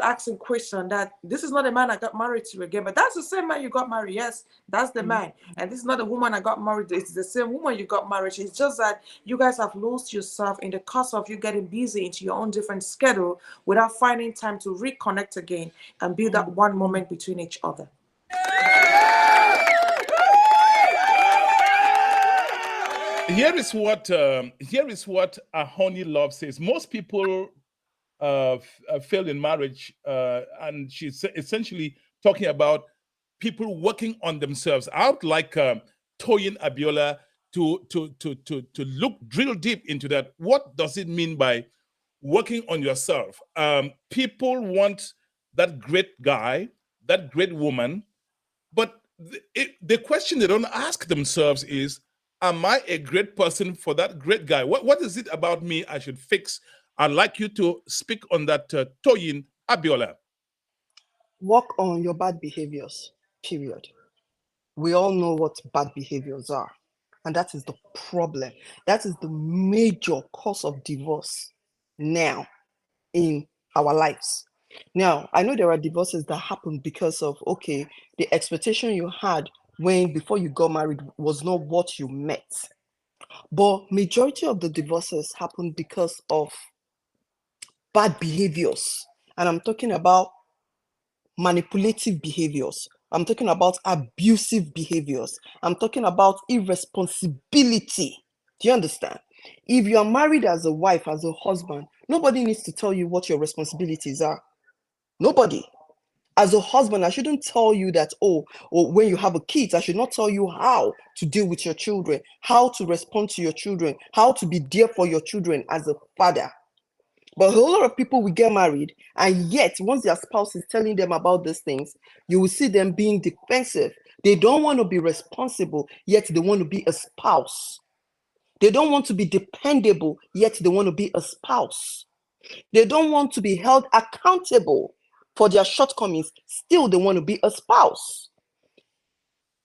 asking questions that this is not the man I got married to again, but that's the same man you got married. Yes, that's the man. And this is not the woman I got married to. It's the same woman you got married to. It's just that you guys have lost yourself in the course of you getting busy into your own different schedule without finding time to reconnect again and build that one moment between each other. Here is what a honey love says. Most people fail in marriage, and she's essentially talking about people working on themselves. I would like Toyin Abiola to look drill deep into that. What does it mean by working on yourself? People want that great guy, that great woman, but the question they don't ask themselves is, am I a great person for that great guy? What is it about me I should fix? I'd like you to speak on that, Toyin Abiola. Work on your bad behaviors, period. We all know what bad behaviors are. And that is the problem. That is the major cause of divorce now in our lives. Now, I know there are divorces that happen because of, okay, the expectation you had before you got married was not what you met. But majority of the divorces happen because of bad behaviors. And I'm talking about manipulative behaviors. I'm talking about abusive behaviors. I'm talking about irresponsibility. Do you understand? If you are married as a wife, as a husband, nobody needs to tell you what your responsibilities are. Nobody. As a husband, I shouldn't tell you that, or when you have a kid, I should not tell you how to deal with your children, how to respond to your children, how to be there for your children as a father. But a whole lot of people will get married, and yet once their spouse is telling them about these things, you will see them being defensive. They don't want to be responsible, yet they want to be a spouse. They don't want to be dependable, yet they want to be a spouse. They don't want to be held accountable for their shortcomings, still they want to be a spouse.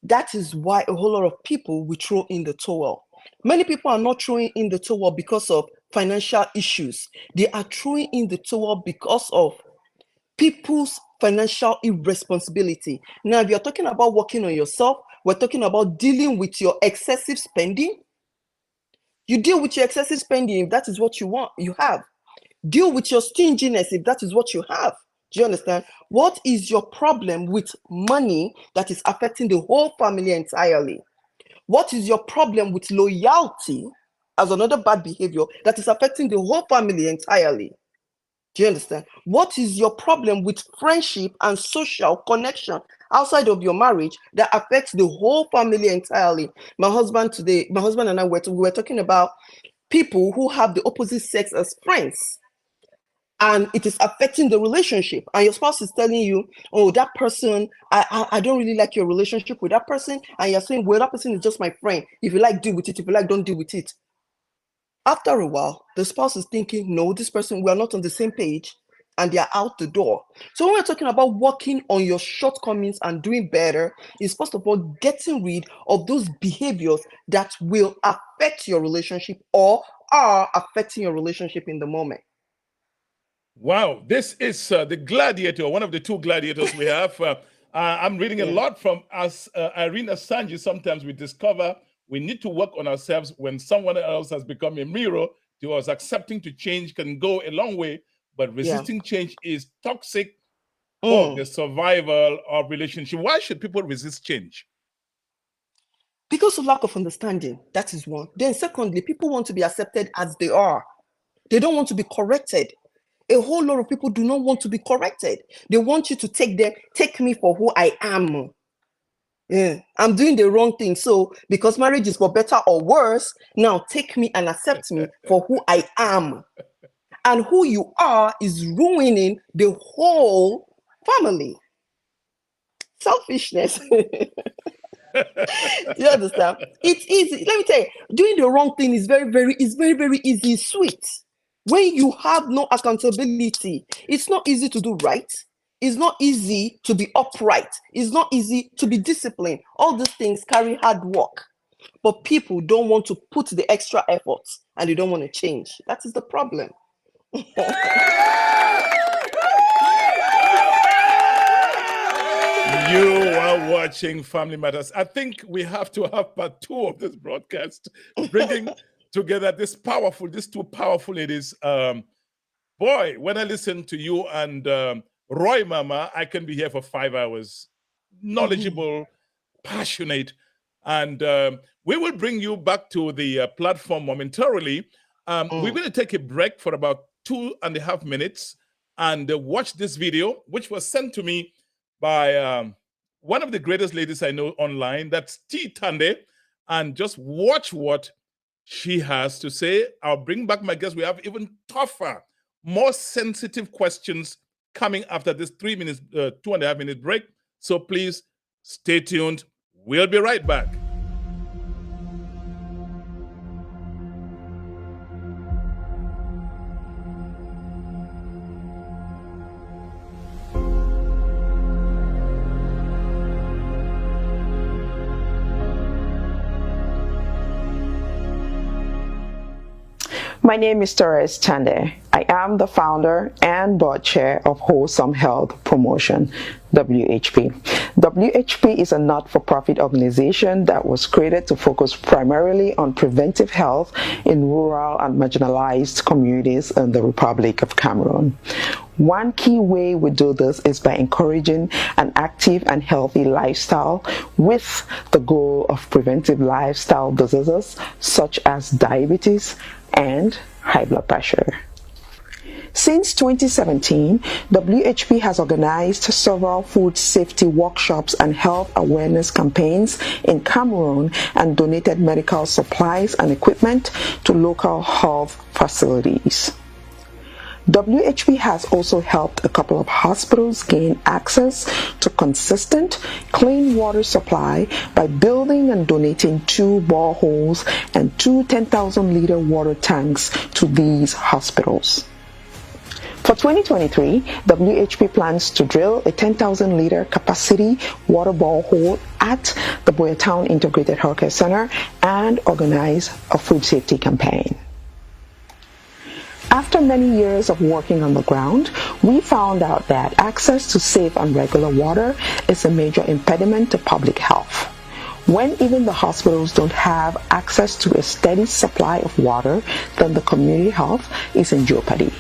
That is why a whole lot of people will throw in the towel. Many people are not throwing in the towel because of financial issues. They are throwing in the towel because of people's financial irresponsibility. Now, if you're talking about working on yourself, we're talking about dealing with your excessive spending. You deal with your excessive spending if that is what you want, you have. Deal with your stinginess if that is what you have. Do you understand? What is your problem with money that is affecting the whole family entirely? What is your problem with loyalty as another bad behavior that is affecting the whole family entirely? Do you understand? What is your problem with friendship and social connection outside of your marriage that affects the whole family entirely? My husband and I we were talking about people who have the opposite sex as friends, and it is affecting the relationship. And your spouse is telling you, oh, that person, I don't really like your relationship with that person. And you're saying, well, that person is just my friend. If you like, deal with it. If you like, don't deal with it. After a while, the spouse is thinking, no, this person, we are not on the same page, and they are out the door. So when we're talking about working on your shortcomings and doing better, is first of all getting rid of those behaviors that will affect your relationship or are affecting your relationship in the moment. Wow, this is the gladiator, one of the two gladiators we have. I'm reading a lot from Irene Asanji. Sometimes we discover we need to work on ourselves when someone else has become a mirror to us. Accepting to change can go a long way, but resisting change is toxic for the survival of relationship. Why should people resist change? Because of lack of understanding. That is one. Then secondly, people want to be accepted as they are. They don't want to be corrected. A whole lot of people do not want to be corrected. They want you to take me for who I am. Yeah, I'm doing the wrong thing. So because marriage is for better or worse, now take me and accept me for who I am. And who you are is ruining the whole family. Selfishness. You understand? It's easy. Let me tell you, doing the wrong thing is very, very easy, sweet. When you have no accountability, it's not easy to do right. It's not easy to be upright. It's not easy to be disciplined. All these things carry hard work. But people don't want to put the extra effort and they don't want to change. That is the problem. You are watching Family Matters. I think we have to have part 2 of this broadcast, bringing together these two powerful ladies. Boy, when I listen to you and Roy Mama, I can be here for 5 hours. Knowledgeable, passionate, and we will bring you back to the platform momentarily. We're going to take a break for about 2.5 minutes and watch this video, which was sent to me by one of the greatest ladies I know online. That's T. Tande. And just watch what she has to say. I'll bring back my guest. We have even tougher, more sensitive questions coming after this 2.5 minute break. So please stay tuned. We'll be right back. My name is Torres Tande. I am the founder and board chair of Wholesome Health Promotion, WHP. WHP is a not-for-profit organization that was created to focus primarily on preventive health in rural and marginalized communities in the Republic of Cameroon. One key way we do this is by encouraging an active and healthy lifestyle with the goal of preventive lifestyle diseases such as diabetes and high blood pressure. Since 2017, WHP has organized several food safety workshops and health awareness campaigns in Cameroon and donated medical supplies and equipment to local health facilities. WHP has also helped a couple of hospitals gain access to consistent, clean water supply by building and donating 2 boreholes and 2 10,000-liter water tanks to these hospitals. For 2023, WHP plans to drill a 10,000-liter capacity water borehole at the Boyatown Integrated Healthcare Center and organize a food safety campaign. After many years of working on the ground, we found out that access to safe and regular water is a major impediment to public health. When even the hospitals don't have access to a steady supply of water, then the community health is in jeopardy.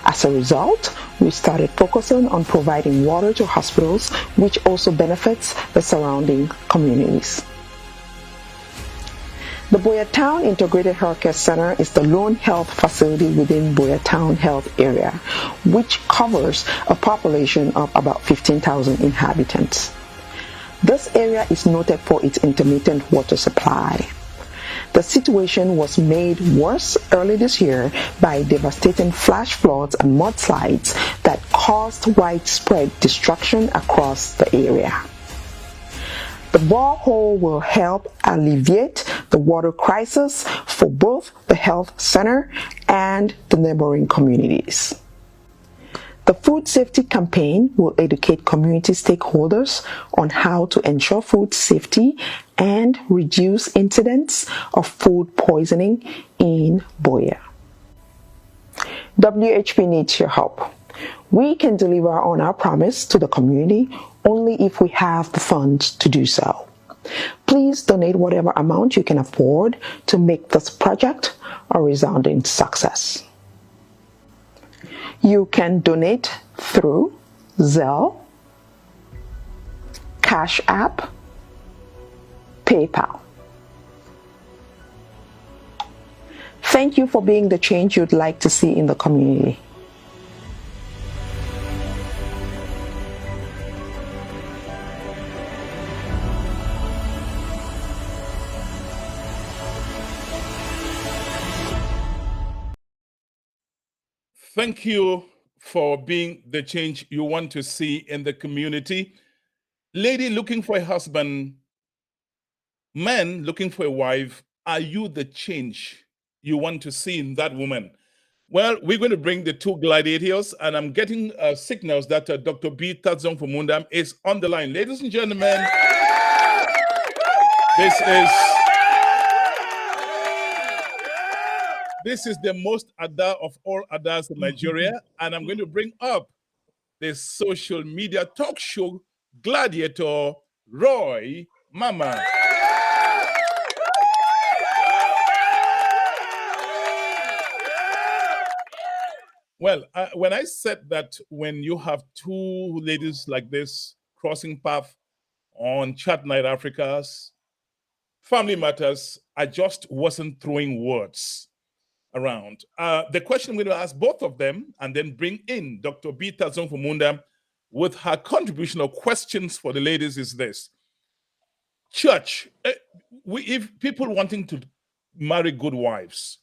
As a result, we started focusing on providing water to hospitals, which also benefits the surrounding communities. The Boyertown Integrated Healthcare Center is the lone health facility within Boyertown Health Area, which covers a population of about 15,000 inhabitants. This area is noted for its intermittent water supply. The situation was made worse early this year by devastating flash floods and mudslides that caused widespread destruction across the area. The borehole will help alleviate the water crisis for both the health center and the neighboring communities. The food safety campaign will educate community stakeholders on how to ensure food safety and reduce incidents of food poisoning in Boya. WHP needs your help. We can deliver on our promise to the community only if we have the funds to do so. Please donate whatever amount you can afford to make this project a resounding success. You can donate through Zelle, Cash App, PayPal. Thank you for being the change you'd like to see in the community. Thank you for being the change you want to see in the community. Lady looking for a husband, man looking for a wife, are you the change you want to see in that woman? Well, we're going to bring the two gladiators, and I'm getting signals that Dr. B. Tadzong Fumundam is on the line. Ladies and gentlemen, this is the most Ada of all Adas in Nigeria, and I'm going to bring up the social media talk show gladiator, Roy Mama. Well, when I said that when you have two ladies like this crossing path on Chat Night Africa's Family Matters, I just wasn't throwing words around. The question I'm going to ask both of them and then bring in Dr. B. Tadzong Fumunda with her contribution of questions for the ladies is this. Church, if people wanting to marry good wives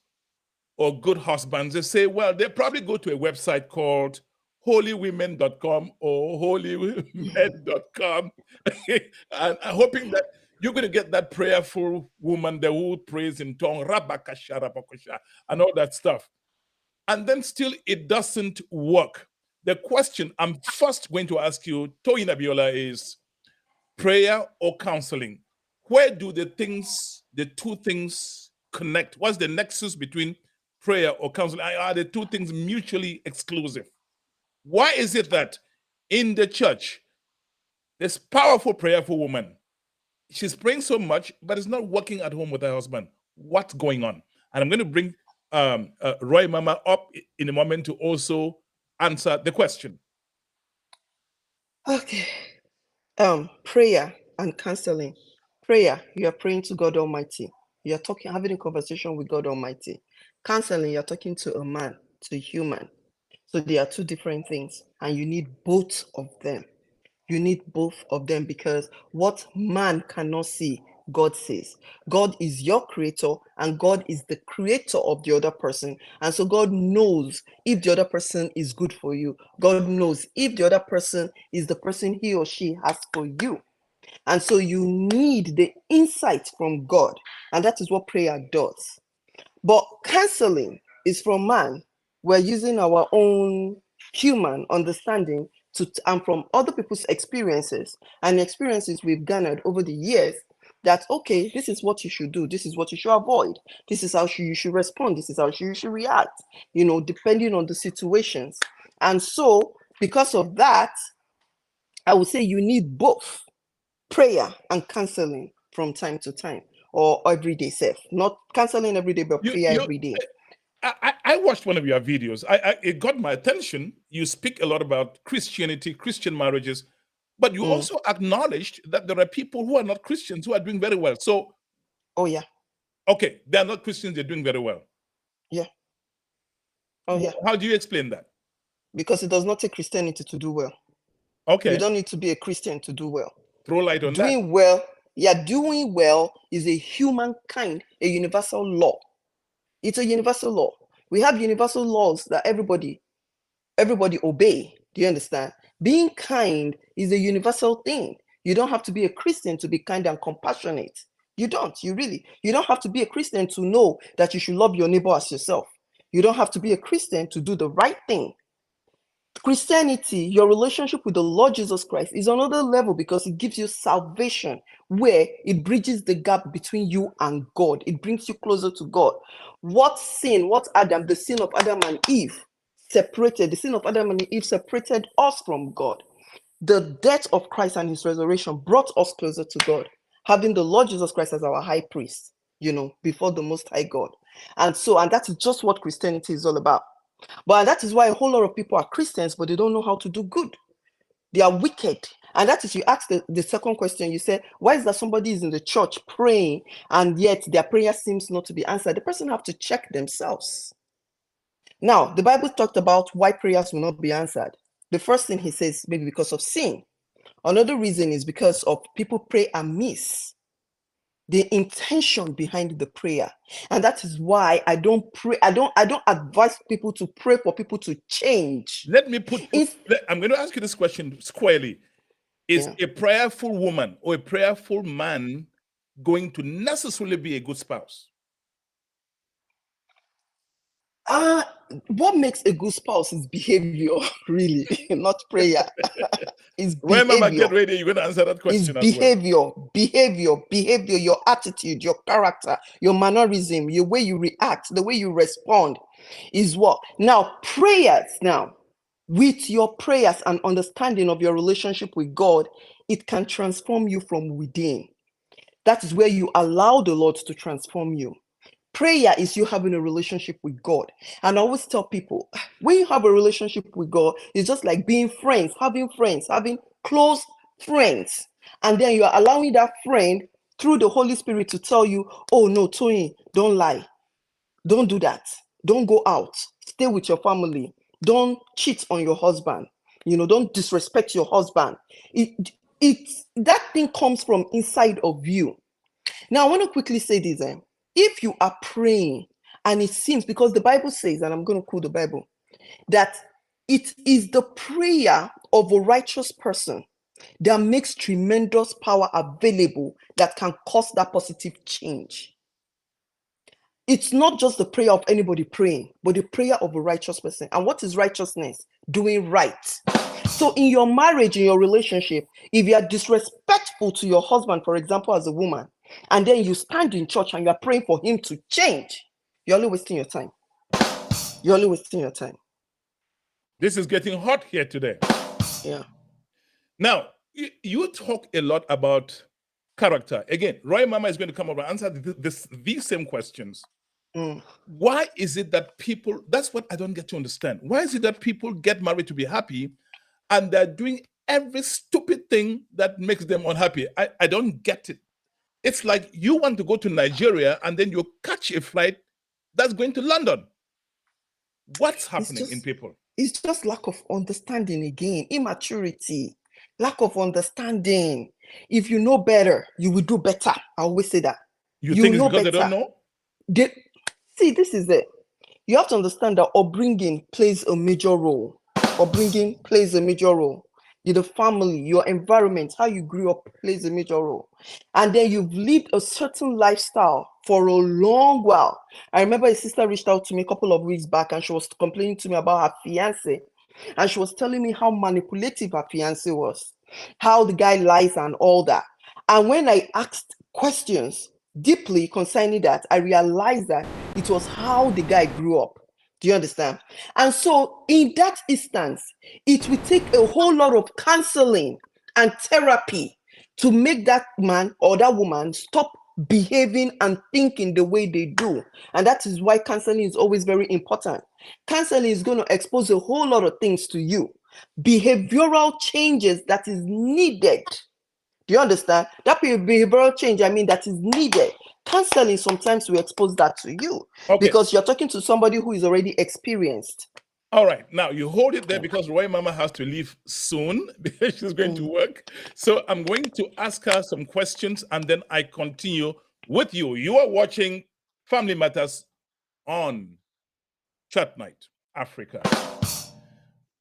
or good husbands, they say, well, they probably go to a website called holywomen.com or holymen.com and hoping that you're going to get that prayerful woman that who prays in tongue, rabakasha, rabakasha, and all that stuff. And then still it doesn't work. The question I'm first going to ask you, Toyin Abiola, is prayer or counseling? Where do the two things connect? What's the nexus between prayer or counseling? Are the two things mutually exclusive? Why is it that in the church, this powerful prayerful woman, she's praying so much, but it's not working at home with her husband? What's going on? And I'm going to bring Roy Mama up in a moment to also answer the question. Okay. Prayer and counseling. Prayer, you are praying to God Almighty. You are having a conversation with God Almighty. Counseling, you're talking to a man, to a human. So they are two different things, and you need both of them. You need both of them because what man cannot see, God sees. God is your creator, and God is the creator of the other person. And so God knows if the other person is good for you. God knows if the other person is the person he or she has for you. And so you need the insight from God, and that is what prayer does. But counseling is from man. We're using our own human understanding and from other people's experiences and experiences we've garnered over the years that, okay, this is what you should do. This is what you should avoid. This is how you should respond. This is how you should react, depending on the situations. And so because of that, I would say you need both prayer and counseling from time to time, or every day self. Not counseling every day, but prayer every day. I watched one of your videos. It got my attention. You speak a lot about Christianity, Christian marriages, but you also acknowledged that there are people who are not Christians who are doing very well. So, Oh yeah, okay, they're not Christians, they're doing very well. yeah. Oh yeah. How do you explain that? Because it does not take Christianity to do well. Okay. You don't need to be a Christian to do well. Throw light on that. Doing well, yeah, doing well is a humankind, a universal law. It's a universal law. We have universal laws that everybody obey. Do you understand? Being kind is a universal thing. You don't have to be a Christian to be kind and compassionate. You don't. You don't have to be a Christian to know that you should love your neighbor as yourself. You don't have to be a Christian to do the right thing. Christianity, your relationship with the Lord Jesus Christ is another level because it gives you salvation where it bridges the gap between you and God. It brings you closer to God. The sin of Adam and Eve separated us from God. The death of Christ and his resurrection brought us closer to God, having the Lord Jesus Christ as our high priest, before the Most High God. And that is just what Christianity is all about. But that is why a whole lot of people are Christians, but they don't know how to do good. They are wicked. And that is, you ask the second question, you say, why is that somebody is in the church praying and yet their prayer seems not to be answered? The person have to check themselves. Now, the Bible talked about why prayers will not be answered. The first thing he says, maybe because of sin. Another reason is because of people pray amiss. The intention behind the prayer. And that is why I don't pray. I don't advise people to pray for people to change. I'm going to ask you this question squarely. Is a prayerful woman or a prayerful man going to necessarily be a good spouse? What makes a good spouse is behavior, really, not prayer. It's behavior. When Mama get ready, you're going to answer that question. It's behavior, your attitude, your character, your mannerism, your way you react, the way you respond is what. Now, prayers with your prayers and understanding of your relationship with God, it can transform you from within. That is where you allow the Lord to transform you. Prayer is you having a relationship with God. And I always tell people, when you have a relationship with God, it's just like being friends, having close friends. And then you are allowing that friend through the Holy Spirit to tell you, oh no, Tony, don't lie. Don't do that. Don't go out. Stay with your family. Don't cheat on your husband. Don't disrespect your husband. That thing comes from inside of you. Now, I want to quickly say this. If you are praying and it seems, because the Bible says, and I'm going to quote the Bible, that it is the prayer of a righteous person that makes tremendous power available that can cause that positive change. It's not just the prayer of anybody praying, but the prayer of a righteous person. And what is righteousness? Doing right. So in your marriage, in your relationship, if you are disrespectful to your husband, for example, as a woman, and then you stand in church and you are praying for him to change, you're only wasting your time. This is getting hot here today. Yeah. Now, you talk a lot about character. Again, Roy Mama is going to come over and answer these same questions. Why is it that people, that's what I don't get to understand. Why is it that people get married to be happy and they're doing every stupid thing that makes them unhappy? I don't get it. It's like you want to go to Nigeria and then you catch a flight that's going to London. What's happening in people? It's just lack of understanding again, immaturity, lack of understanding. If you know better, you will do better. I always say that. You think it's because they don't know? See, this is it. You have to understand that upbringing plays a major role. The family, your environment, how you grew up plays a major role. And then you've lived a certain lifestyle for a long while. I remember a sister reached out to me a couple of weeks back and she was complaining to me about her fiance. And she was telling me how manipulative her fiance was, how the guy lies and all that. And when I asked questions deeply concerning that, I realized that it was how the guy grew up. Do you understand? And so in that instance, it will take a whole lot of counseling and therapy to make that man or that woman stop behaving and thinking the way they do. And that is why counseling is always very important. Counseling is going to expose a whole lot of things to you, behavioral changes that is needed. Do you understand? That behavioral change, I mean, that is needed. Counseling sometimes will expose that to you because you're talking to somebody who is already experienced. All right. Now you hold it there because Roy Mama has to leave soon because she's going to work. So I'm going to ask her some questions and then I continue with you. You are watching Family Matters on Chat Night Africa.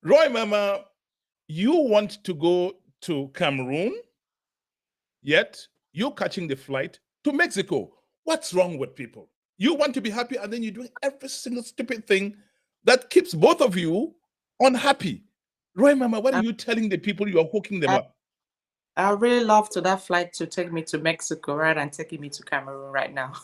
Roy Mama, you want to go to Cameroon, yet you're catching the flight to Mexico. What's wrong with people? You want to be happy and then you're doing every single stupid thing that keeps both of you unhappy. Roy Mama, what are you telling the people you are hooking them up? I really love to that flight to take me to Mexico rather than taking me to Cameroon right now.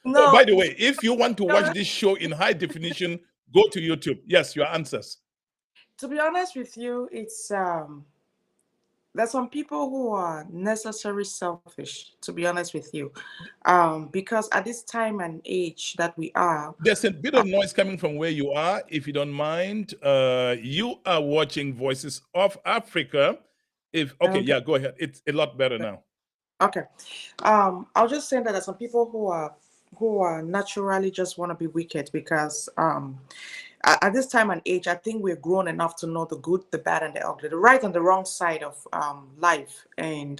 No. Oh, by the way, if you want to watch this show in high definition, go to YouTube. Yes, your answers. To be honest with you, it's there's some people who are necessarily selfish, to be honest with you, because at this time and age that we are, there's a bit of noise coming from where you are. If you don't mind, you are watching Voices of Africa. Okay, yeah, go ahead. It's a lot better now. Okay, I'll just say that there's some people who are naturally just want to be wicked because at this time and age, I think we're grown enough to know the good, the bad, and the ugly, the right and the wrong side of life. And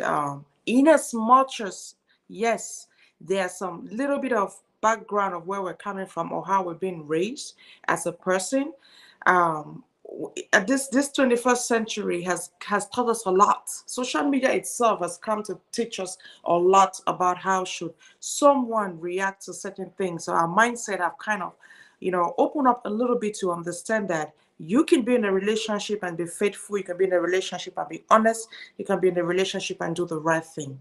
in as much as, yes, there's some little bit of background of where we're coming from or how we're being raised as a person, this 21st century has taught us a lot. Social media itself has come to teach us a lot about how should someone react to certain things. So our mindset have kind of, open up a little bit to understand that you can be in a relationship and be faithful. You can be in a relationship and be honest. You can be in a relationship and do the right thing.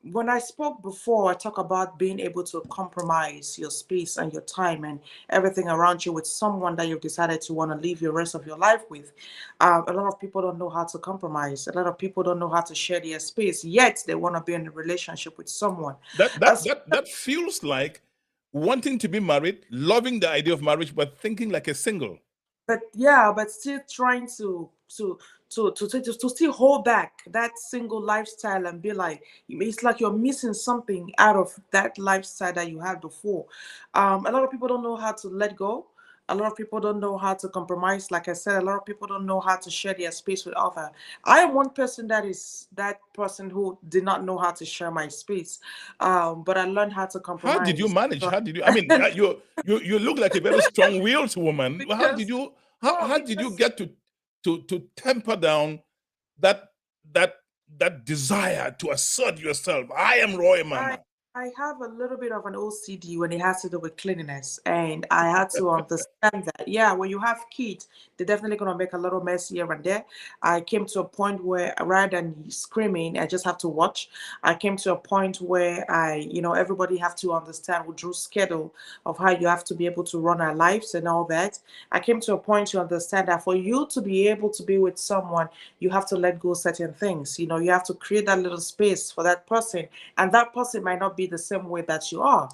When I spoke before, I talked about being able to compromise your space and your time and everything around you with someone that you've decided to want to live your rest of your life with. A lot of people don't know how to compromise. A lot of people don't know how to share their space, yet they want to be in a relationship with someone. That feels like wanting to be married, loving the idea of marriage, but thinking like a single. But still trying to still hold back that single lifestyle and be like, it's like you're missing something out of that lifestyle that you had before. A lot of people don't know how to let go. A lot of people don't know how to compromise. Like I said, a lot of people don't know how to share their space with others. I am one person that is that person who did not know how to share my space, but I learned how to compromise. How did you manage? How did you? I mean, you look like a very strong-willed woman. How did you? How did you get to temper down that desire to assert yourself? I am Roy Mama. I have a little bit of an OCD when it has to do with cleanliness, and I had to understand that. Yeah, when you have kids, they're definitely going to make a little mess here and there. I came to a point where rather than screaming, I just have to watch. I came to a point where everybody have to understand with Drew's schedule of how you have to be able to run our lives and all that. I came to a point to understand that for you to be able to be with someone, you have to let go certain things. You have to create that little space for that person, and that person might not be the same way that you are.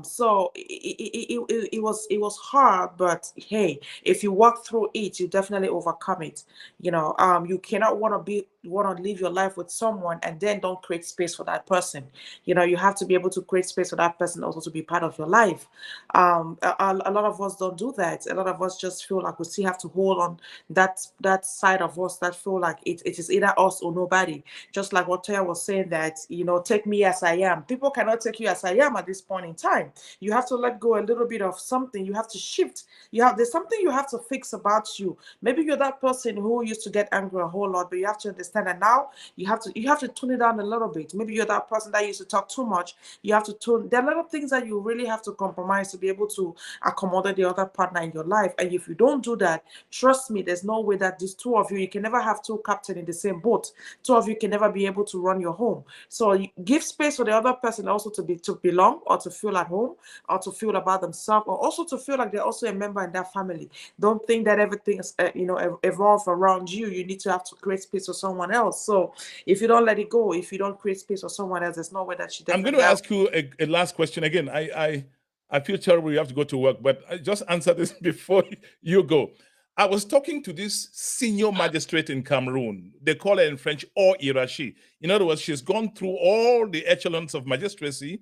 So it was hard, but hey, if you walk through it, you definitely overcome it. You cannot want to live your life with someone and then don't create space for that person. You have to be able to create space for that person also to be part of your life. A lot of us don't do that. A lot of us just feel like we still have to hold on that side of us that feel like it is either us or nobody. Just like what Toya was saying, that take me as I am. People cannot take you as I am at this point in time. You have to let go a little bit of something. You have to shift. There's something you have to fix about you. Maybe you're that person who used to get angry a whole lot, but you have to understand that now you have to tune it down a little bit. Maybe you're that person that used to talk too much. You have to tune. There are a lot of things that you really have to compromise to be able to accommodate the other partner in your life. And if you don't do that, trust me, there's no way that these two of you can never have two captains in the same boat. Two of you can never be able to run your home. So you give space for the other person also to belong or to feel at home or to feel about themselves or also to feel like they're also a member in that family. Don't think that everything is evolve around you. You need to have to create space for someone someone else. So if you don't let it go, if you don't create space for someone else, there's no way that she I'm going definitely to have. ask you a last question again. I feel terrible. You have to go to work, but I just answer this before you go. I was talking to this senior magistrate in Cameroon. They call her in French or Irashi. In other words, she's gone through all the echelons of magistracy.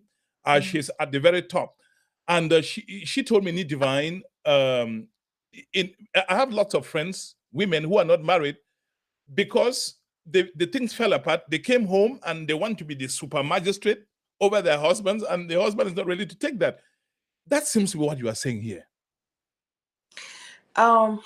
She's at the very top, and she told me, Need Divine. I have lots of friends, women who are not married, because the things fell apart. They came home and they want to be the super magistrate over their husbands, and the husband is not ready to take that. That seems to be what you are saying here. Gone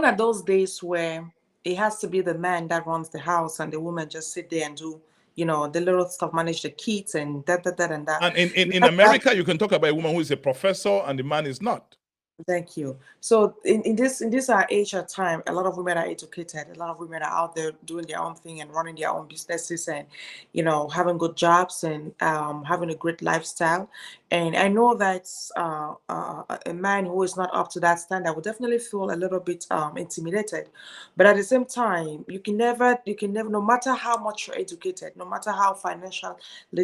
are those days where it has to be the man that runs the house and the woman just sit there and do, the little stuff, manage the kids and that and that. And in America, you can talk about a woman who is a professor and the man is not. Thank you. So in this our age or time, a lot of women are educated. A lot of women are out there doing their own thing and running their own businesses, and having good jobs and having a great lifestyle. And I know that a man who is not up to that standard will definitely feel a little bit intimidated. But at the same time, you can never, no matter how much you're educated, no matter how financially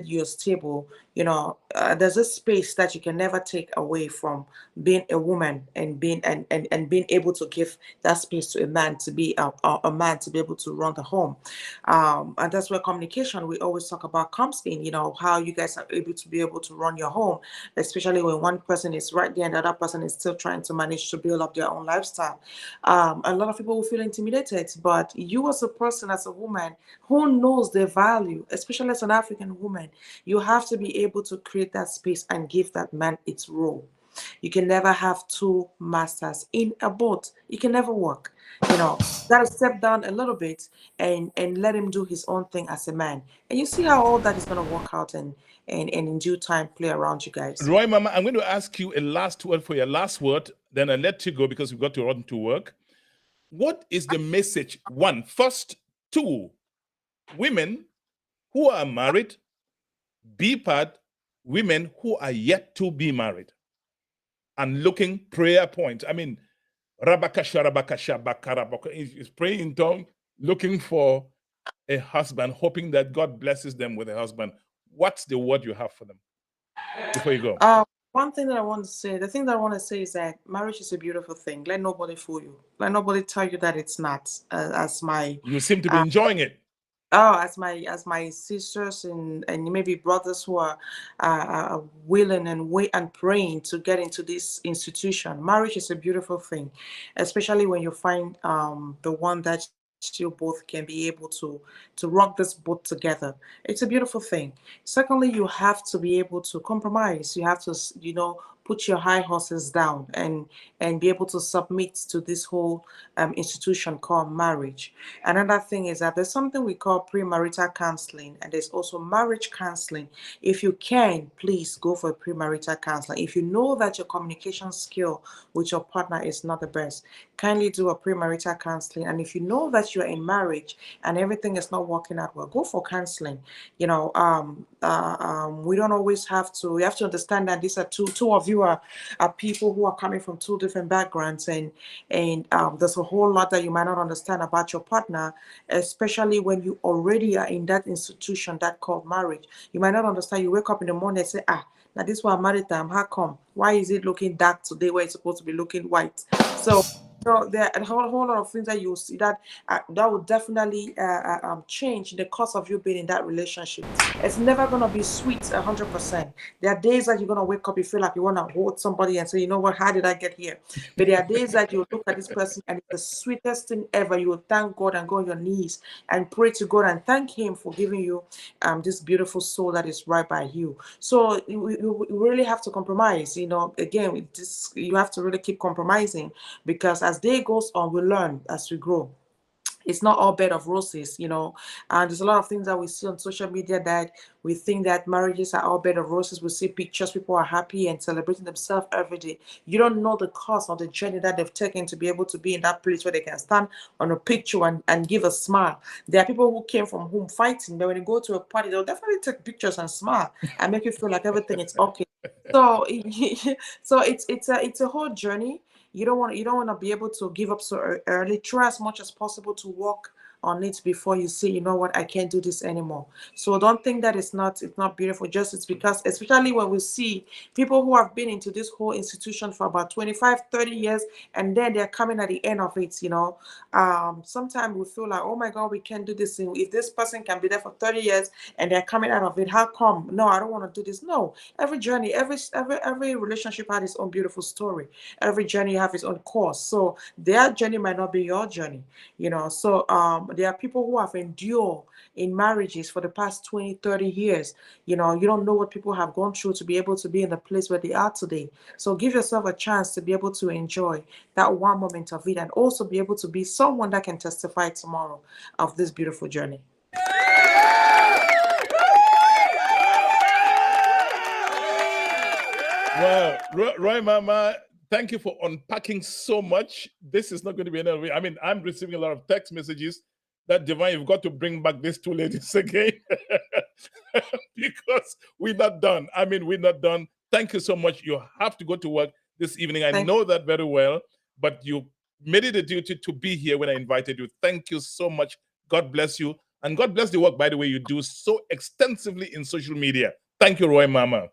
you're stable, there's a space that you can never take away from being a woman and being being able to give that space to a man to be a man to be able to run the home. And that's where communication, we always talk about, comes in. How you guys are able to run your home, especially when one person is right there and the other person is still trying to manage to build up their own lifestyle. A lot of people will feel intimidated, but you as a person, as a woman who knows their value, especially as an African woman, you have to be able to create that space and give that man its role. You can never have two masters in a boat. It can never work. Gotta step down a little bit and let him do his own thing as a man. And you see how all that is gonna work out and in due time play around you guys. Roy Mama, I'm going to ask you a last word for your last word. Then I'll let you go because we've got to run to work. What is the message? One, first, two, women who are married, B part, women who are yet to be married and looking prayer points. I mean, Rabakasha, Rabakasha, Bakarabaka is praying in tongue, looking for a husband, hoping that God blesses them with a husband. What's the word you have for them before you go? One thing that I want to say, the thing that I want to say is that marriage is a beautiful thing. Let nobody fool you. Let nobody tell you that it's not. You seem to be enjoying it. As my sisters and maybe brothers who are willing and wait and praying to get into this institution. Marriage is a beautiful thing, especially when you find the one that you both can be able to rock this boat together. It's a beautiful thing. Secondly, you have to be able to compromise. You have to put your high horses down and be able to submit to this whole institution called marriage. Another thing is that there's something we call premarital counseling, and there's also marriage counseling. If you can, please go for a premarital counseling. If you know that your communication skill with your partner is not the best, kindly do a premarital counseling. And if you know that you're in marriage and everything is not working out well, go for counseling. We don't always have to. You have to understand that these are two of you are people who are coming from two different backgrounds, and there's a whole lot that you might not understand about your partner, especially when you already are in that institution that called marriage. You might not understand. You wake up in the morning and say, now this one married time. How come? Why is it looking dark today where it's supposed to be looking white? So there are a whole lot of things that you see that would definitely change in the course of you being in that relationship. It's never gonna be sweet 100%. There are days that you're gonna wake up, you feel like you wanna hold somebody and say, you know what, how did I get here? But there are days that you look at this person and it's the sweetest thing ever. You will thank God and go on your knees and pray to God and thank Him for giving you this beautiful soul that is right by you. So you really have to compromise. Again, you have to really keep compromising, because as day goes on, we learn as we grow. It's not all bed of roses, and there's a lot of things that we see on social media that we think that marriages are all bed of roses. We see pictures, people are happy and celebrating themselves every day. You don't know the cost of the journey that they've taken to be able to be in that place where they can stand on a picture and give a smile. There are people who came from home fighting, but when you go to a party, they'll definitely take pictures and smile and make you feel like everything is okay. So it's a whole journey. You don't want to be able to give up so early. Try as much as possible to walk on it before you say, you know what, I can't do this anymore. So don't think that it's not beautiful. Just it's because, especially when we see people who have been into this whole institution for about 25, 30 years, and then they're coming at the end of it, sometimes we feel like, oh my God, we can't do this thing. If this person can be there for 30 years and they're coming out of it, how come? No, I don't want to do this. No, every journey, every relationship had its own beautiful story. Every journey have its own course. So their journey might not be your journey, So there are people who have endured in marriages for the past 20, 30 years. You don't know what people have gone through to be able to be in the place where they are today. So give yourself a chance to be able to enjoy that one moment of it, and also be able to be someone that can testify tomorrow of this beautiful journey. Well, Roy Mama, thank you for unpacking so much. This is not going to be another way. I mean, I'm receiving a lot of text messages that, Divine, you've got to bring back these two ladies again because we're not done. I mean, we're not done. Thank you so much. You have to go to work this evening. I know that very well, but you made it a duty to be here when I invited you. Thank you so much. God bless you. And God bless the work, by the way, you do so extensively in social media. Thank you, Roy Mama.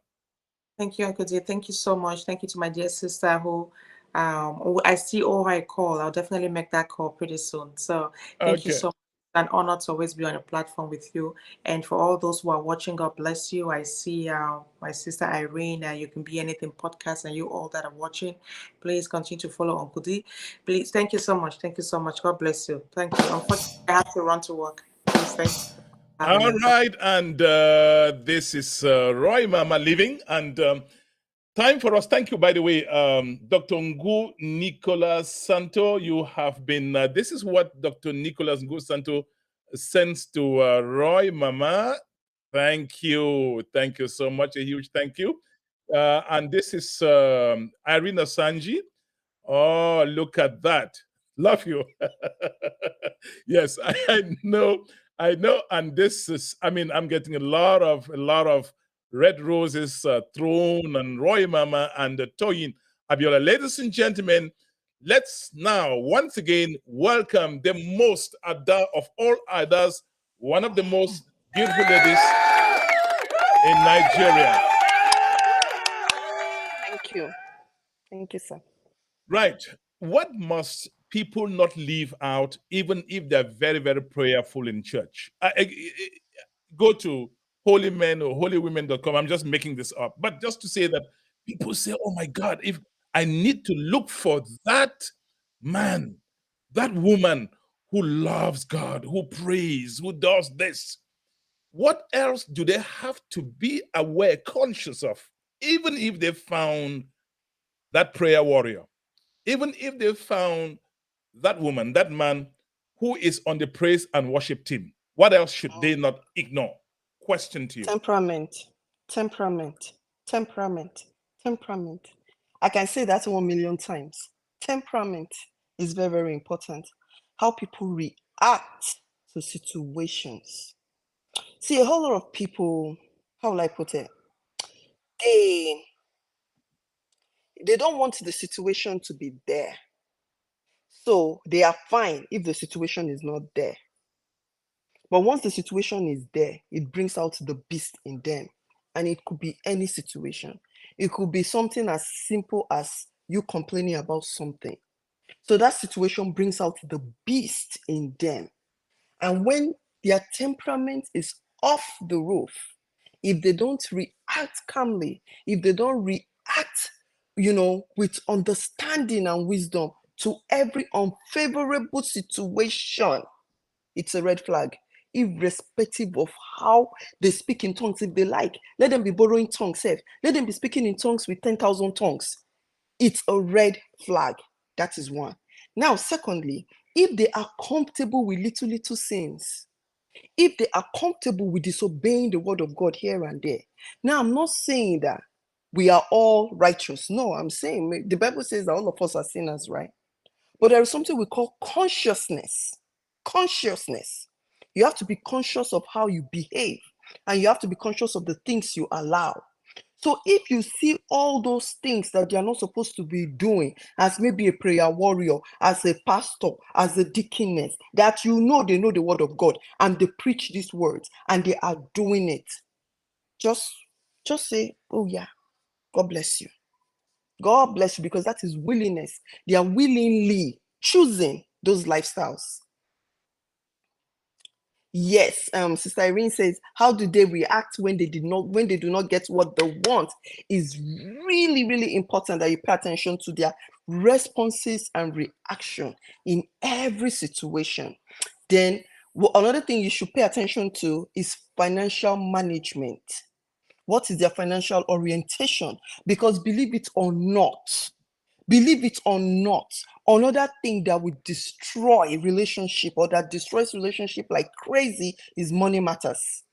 Thank you, Uncle Dear. Thank you so much. Thank you to my dear sister who I see all her call. I'll definitely make that call pretty soon. So thank you so much. It's an honor to always be on a platform with you. And for all those who are watching, God bless you. I see my sister Irene, You Can Be Anything podcast, and you all that are watching, please continue to follow Uncle D. Please, thank you so much. Thank you so much. God bless you. Thank you. Unfortunately, I have to run to work. Please, thank you. All right, and this is Roy Mama leaving, and time for us. Thank you, by the way, Dr. Ngu Nicolas Santo. You have been. This is what Dr. Nicolas Ngu Santo sends to Roy Mama. Thank you so much. A huge thank you. And this is Irina Sanji. Oh, look at that. Love you. Yes, I know. And this is, I mean, I'm getting a lot of red roses thrown and Roy Mama and Toyin Abiola. Ladies and gentlemen, let's now once again welcome the most Ada of all Adas, one of the most beautiful ladies in Nigeria. Thank you. Thank you, sir. Right. What must people not leave out, even if they're very, very prayerful in church? Go to holymen or holywomen.com. I'm just making this up. But just to say that people say, oh my God, if I need to look for that man, that woman who loves God, who prays, who does this, what else do they have to be aware, conscious of, even if they found that prayer warrior? Even if they found that woman, that man who is on the praise and worship team, what else should they not ignore? Question to you. Temperament. I can say that 1 million times. Temperament is very, very important. How people react to situations. See, a whole lot of people, how will I put it? They don't want the situation to be there. So they are fine if the situation is not there. But once the situation is there, it brings out the beast in them. And it could be any situation. It could be something as simple as you complaining about something. So that situation brings out the beast in them. And when their temperament is off the roof, if they don't react calmly, if they don't react, with understanding and wisdom to every unfavorable situation, it's a red flag, irrespective of how they speak in tongues. If they like, let them be borrowing tongues. Let them be speaking in tongues with 10,000 tongues. It's a red flag. That is one. Now, secondly, if they are comfortable with little sins, if they are comfortable with disobeying the word of God here and there. Now, I'm not saying that we are all righteous. No, I'm saying the Bible says that all of us are sinners, right? But there is something we call consciousness. Consciousness. You have to be conscious of how you behave, and you have to be conscious of the things you allow. So if you see all those things that you are not supposed to be doing, as maybe a prayer warrior, as a pastor, as a deaconess, that you know they know the word of God and they preach these words and they are doing it, just say, oh yeah, God bless you. God bless you, because that is willingness. They are willingly choosing those lifestyles. Yes, Sister Irene says, how do they react when they do not get what they want? Is really, really important that you pay attention to their responses and reaction in every situation. Then another thing you should pay attention to is financial management. What is their financial orientation? Because believe it or not, another thing that would destroy relationship or that destroys relationship like crazy is money matters.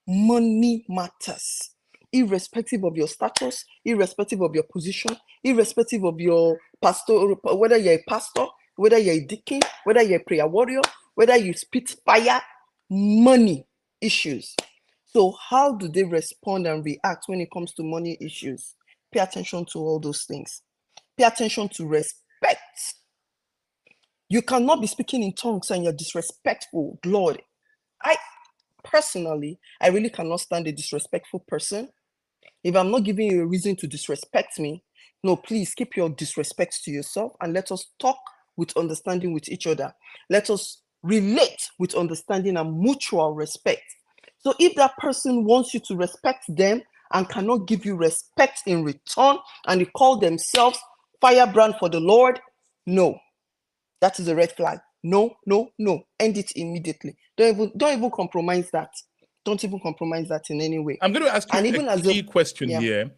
Money matters. Irrespective of your status, irrespective of your position, irrespective of your pastor, whether you're a pastor, whether you're a deacon, whether you're a prayer warrior, whether you spit fire, money issues. So how do they respond and react when it comes to money issues? Pay attention to all those things. Pay attention to respect. You cannot be speaking in tongues and you're disrespectful. Lord, I really cannot stand a disrespectful person. If I'm not giving you a reason to disrespect me, no, please keep your disrespect to yourself and let us talk with understanding with each other. Let us relate with understanding and mutual respect. So if that person wants you to respect them and cannot give you respect in return, and they call themselves firebrand for the Lord, no, that is a red flag. No. End it immediately. Don't even compromise that. Don't even compromise that in any way. I'm going to ask you And even a key question here.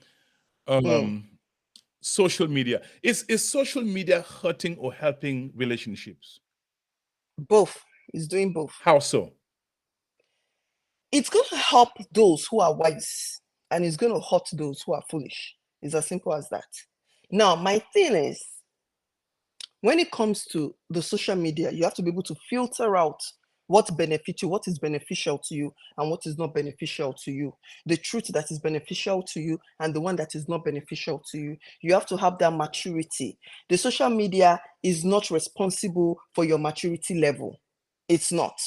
Social media. Is social media hurting or helping relationships? Both. It's doing both. How so? It's going to help those who are wise and it's going to hurt those who are foolish. It's as simple as that. Now, my thing is, when it comes to the social media, you have to be able to filter out what benefits you, what is beneficial to you, and what is not beneficial to you. The truth that is beneficial to you and the one that is not beneficial to you. You have to have that maturity. The social media is not responsible for your maturity level. It's not.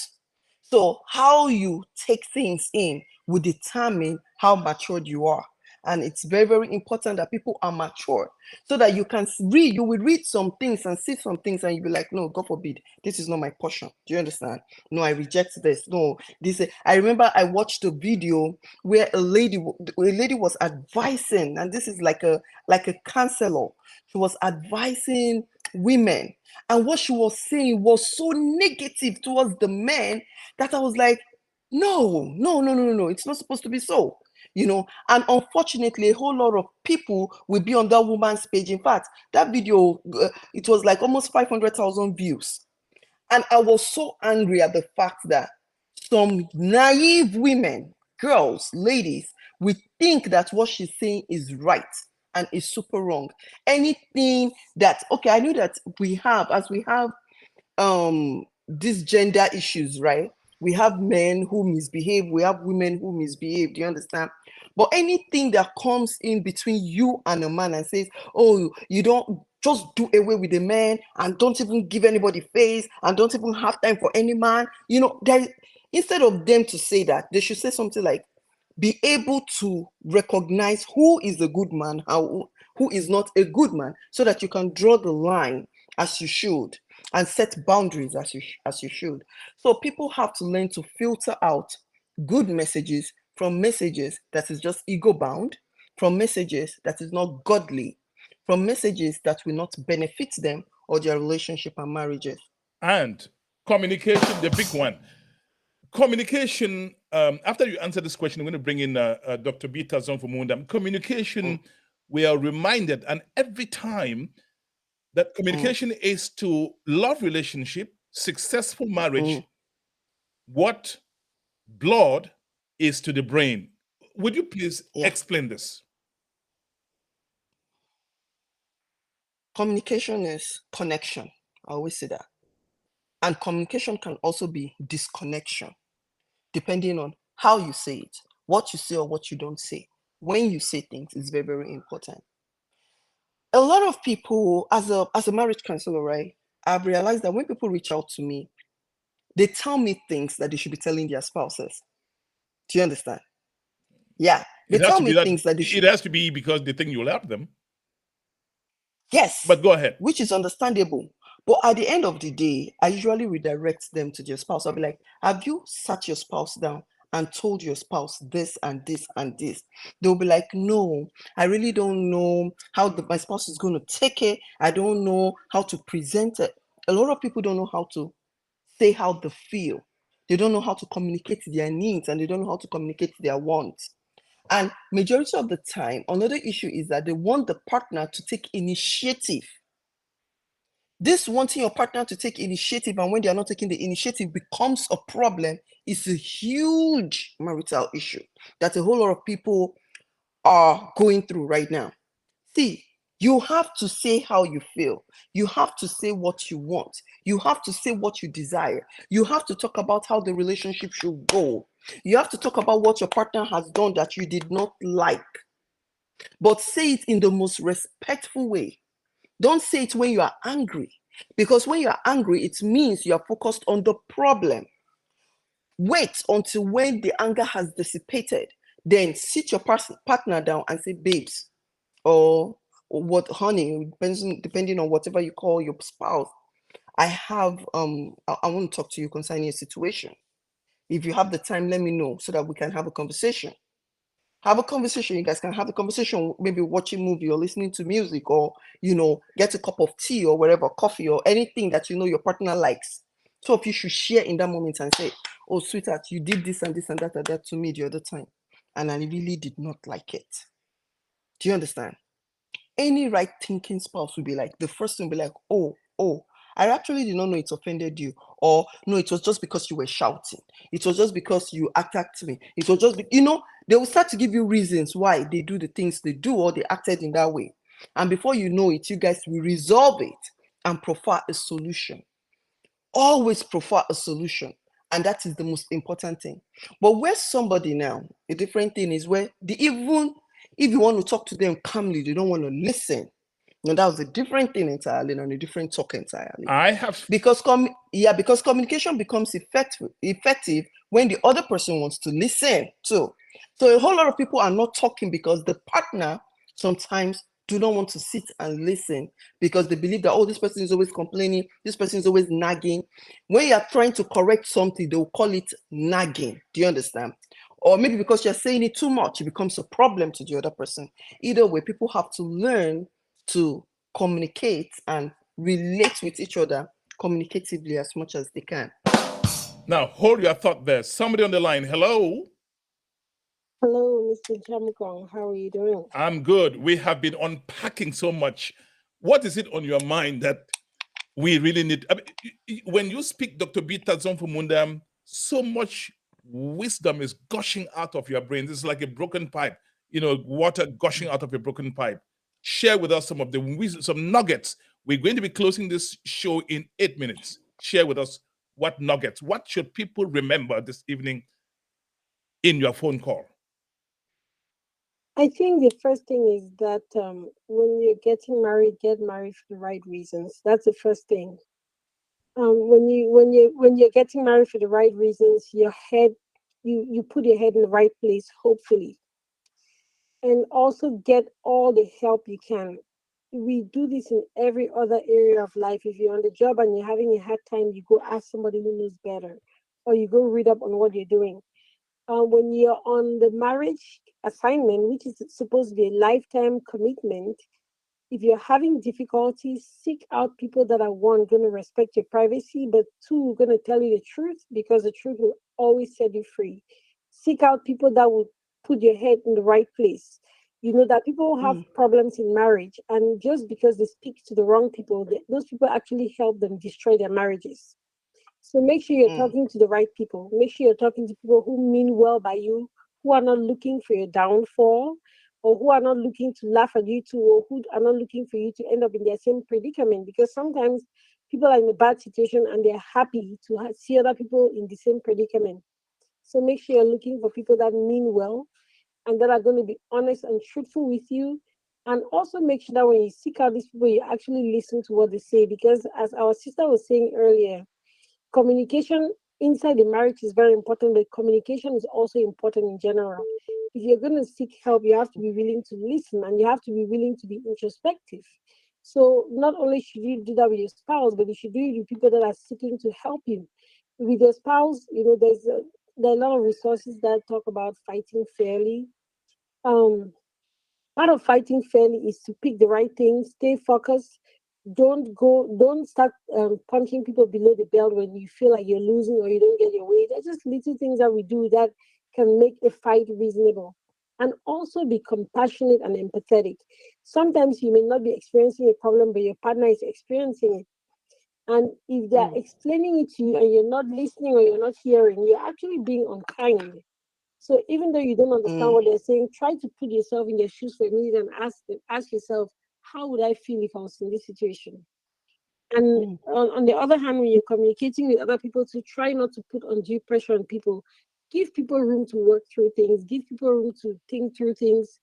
So how you take things in will determine how matured you are. And it's very, very important that people are mature so that you can read, you will read some things and see some things and you'll be like, no, God forbid, this is not my portion. Do you understand? No, I reject this. No, this. I remember I watched a video where a lady was advising, and this is like a counselor. She was advising women, and what she was saying was so negative towards the men that I was like, no, it's not supposed to be so. And unfortunately a whole lot of people will be on that woman's page. In fact, that video, it was like almost 500,000 views, and I was so angry at the fact that some naive women, girls, ladies, we think that what she's saying is right and is super wrong. Anything that, okay, I know that we have these gender issues, right? We have men who misbehave, we have women who misbehave. Do you understand? But anything that comes in between you and a man and says, oh, you don't, just do away with the man and don't even give anybody face and don't even have time for any man, instead of them to say that, they should say something like, be able to recognize who is a good man, who is not a good man, so that you can draw the line as you should and set boundaries as you should. So people have to learn to filter out good messages from messages that is just ego bound, from messages that is not godly, from messages that will not benefit them or their relationship and marriages. And communication, the big one. Communication, after you answer this question, I'm going to bring in Dr. Bita Zonfumunda. Communication, we are reminded, and every time, that communication is to love relationship, successful marriage, what blood is to the brain. Would you please explain this? Communication is connection. I always say that. And communication can also be disconnection, depending on how you say it, what you say or what you don't say. when you say things is very, very important. A lot of people, as a marriage counselor, right? I've realized that when people reach out to me, they tell me things that they should be telling their spouses. Do you understand? Yeah, they It has tell to be me that things that they it should. has to be because they think you'll help them. Yes, But go ahead. which is understandable. But at the end of the day, I usually redirect them to their spouse. I'll be like, have you sat your spouse down and told your spouse this and this and this? They'll be like, no, I really don't know how my spouse is going to take it. I don't know how to present it. A lot of people don't know how to say how they feel. They don't know how to communicate their needs, and they don't know how to communicate their wants. And majority of the time, another issue is that they want the partner to take initiative. This wanting your partner to take initiative, and when they are not taking the initiative, becomes a problem. It's a huge marital issue that a whole lot of people are going through right now. See, you have to say how you feel. You have to say what you want. You have to say what you desire. You have to talk about how the relationship should go. You have to talk about what your partner has done that you did not like. But say it in the most respectful way. Don't say it when you are angry, because when you are angry, it means you are focused on the problem. Wait until when the anger has dissipated. Then sit your partner down and say, babes, or what, honey, depending on whatever you call your spouse. I have I want to talk to you concerning a situation. If you have the time, let me know so that we can have a conversation. Have a conversation. You guys can have a conversation, maybe watching a movie or listening to music, or get a cup of tea or whatever, coffee or anything that your partner likes. So if you should share in that moment and say, oh sweetheart, you did this and this and that to me the other time, and I really did not like it. Do you understand? Any right thinking spouse will be like, the first thing will be like, oh, I actually did not know it offended you. Or no, it was just because you were shouting. It was just because you attacked me. It was just, they will start to give you reasons why they do the things they do, or they acted in that way. And before you know it, you guys will resolve it and prefer a solution. Always prefer a solution. And that is the most important thing. But where somebody now, a different thing is where even if you want to talk to them calmly, they don't want to listen. Now that was a different thing entirely, and a different talk entirely. I have Because communication becomes effective when the other person wants to listen too. So a whole lot of people are not talking because the partner sometimes do not want to sit and listen, because they believe that, oh, this person is always complaining, this person is always nagging. When you are trying to correct something, they will call it nagging. Do you understand? Or maybe because you're saying it too much, it becomes a problem to the other person. Either way, people have to learn to communicate and relate with each other communicatively as much as they can. now hold your thought there. Somebody on the line. Hello. Hello, Mr. Jamukong. How are you doing? I'm good. We have been unpacking so much. What is it on your mind that we really need? I mean, when you speak, Dr. Bita Zomfumunda, so much wisdom is gushing out of your brain. This is like a broken pipe, water gushing out of a broken pipe. Share with us some of the wisdom, some nuggets. We're going to be closing this show in 8 minutes. Share with us what nuggets, what should people remember this evening in your phone call? I think the first thing is that when you're getting married, get married for the right reasons. That's the first thing. When you're getting married for the right reasons, you put your head in the right place, hopefully, and also get all the help you can. We do this in every other area of life. If you're on the job and you're having a hard time, you go ask somebody who knows better, or you go read up on what you're doing. When you're on the marriage assignment, which is supposed to be a lifetime commitment, if you're having difficulties, seek out people that are, one, going to respect your privacy, but two, going to tell you the truth, because the truth will always set you free. Seek out people that will put your head in the right place. You know that people have problems in marriage, and just because they speak to the wrong people, those people actually help them destroy their marriages. So make sure you're talking to the right people. Make sure you're talking to people who mean well by you, who are not looking for your downfall, or who are not looking to laugh at you too, or who are not looking for you to end up in their same predicament. Because sometimes people are in a bad situation and they're happy to see other people in the same predicament. So make sure you're looking for people that mean well. and that are going to be honest and truthful with you. And also make sure that when you seek out these people, you actually listen to what they say. Because as our sister was saying earlier, communication inside the marriage is very important, but communication is also important in general. If you're going to seek help, you have to be willing to listen, and you have to be willing to be introspective. So not only should you do that with your spouse, but you should do it with people that are seeking to help you. With your spouse, there are a lot of resources that talk about fighting fairly. Um, Part of fighting fairly is to pick the right thing, stay focused. Don't start punching people below the belt when you feel like you're losing or you don't get your way. There's just little things that we do that can make a fight reasonable. And also be compassionate and empathetic. Sometimes you may not be experiencing a problem, but your partner is experiencing it. And if they're explaining it to you and you're not listening or you're not hearing, you're actually being unkind. So even though you don't understand what they're saying, try to put yourself in their shoes for a minute and ask yourself, how would I feel if I was in this situation? And on the other hand, when you're communicating with other people, to try not to put undue pressure on people. Give people room to work through things. Give people room to think through things.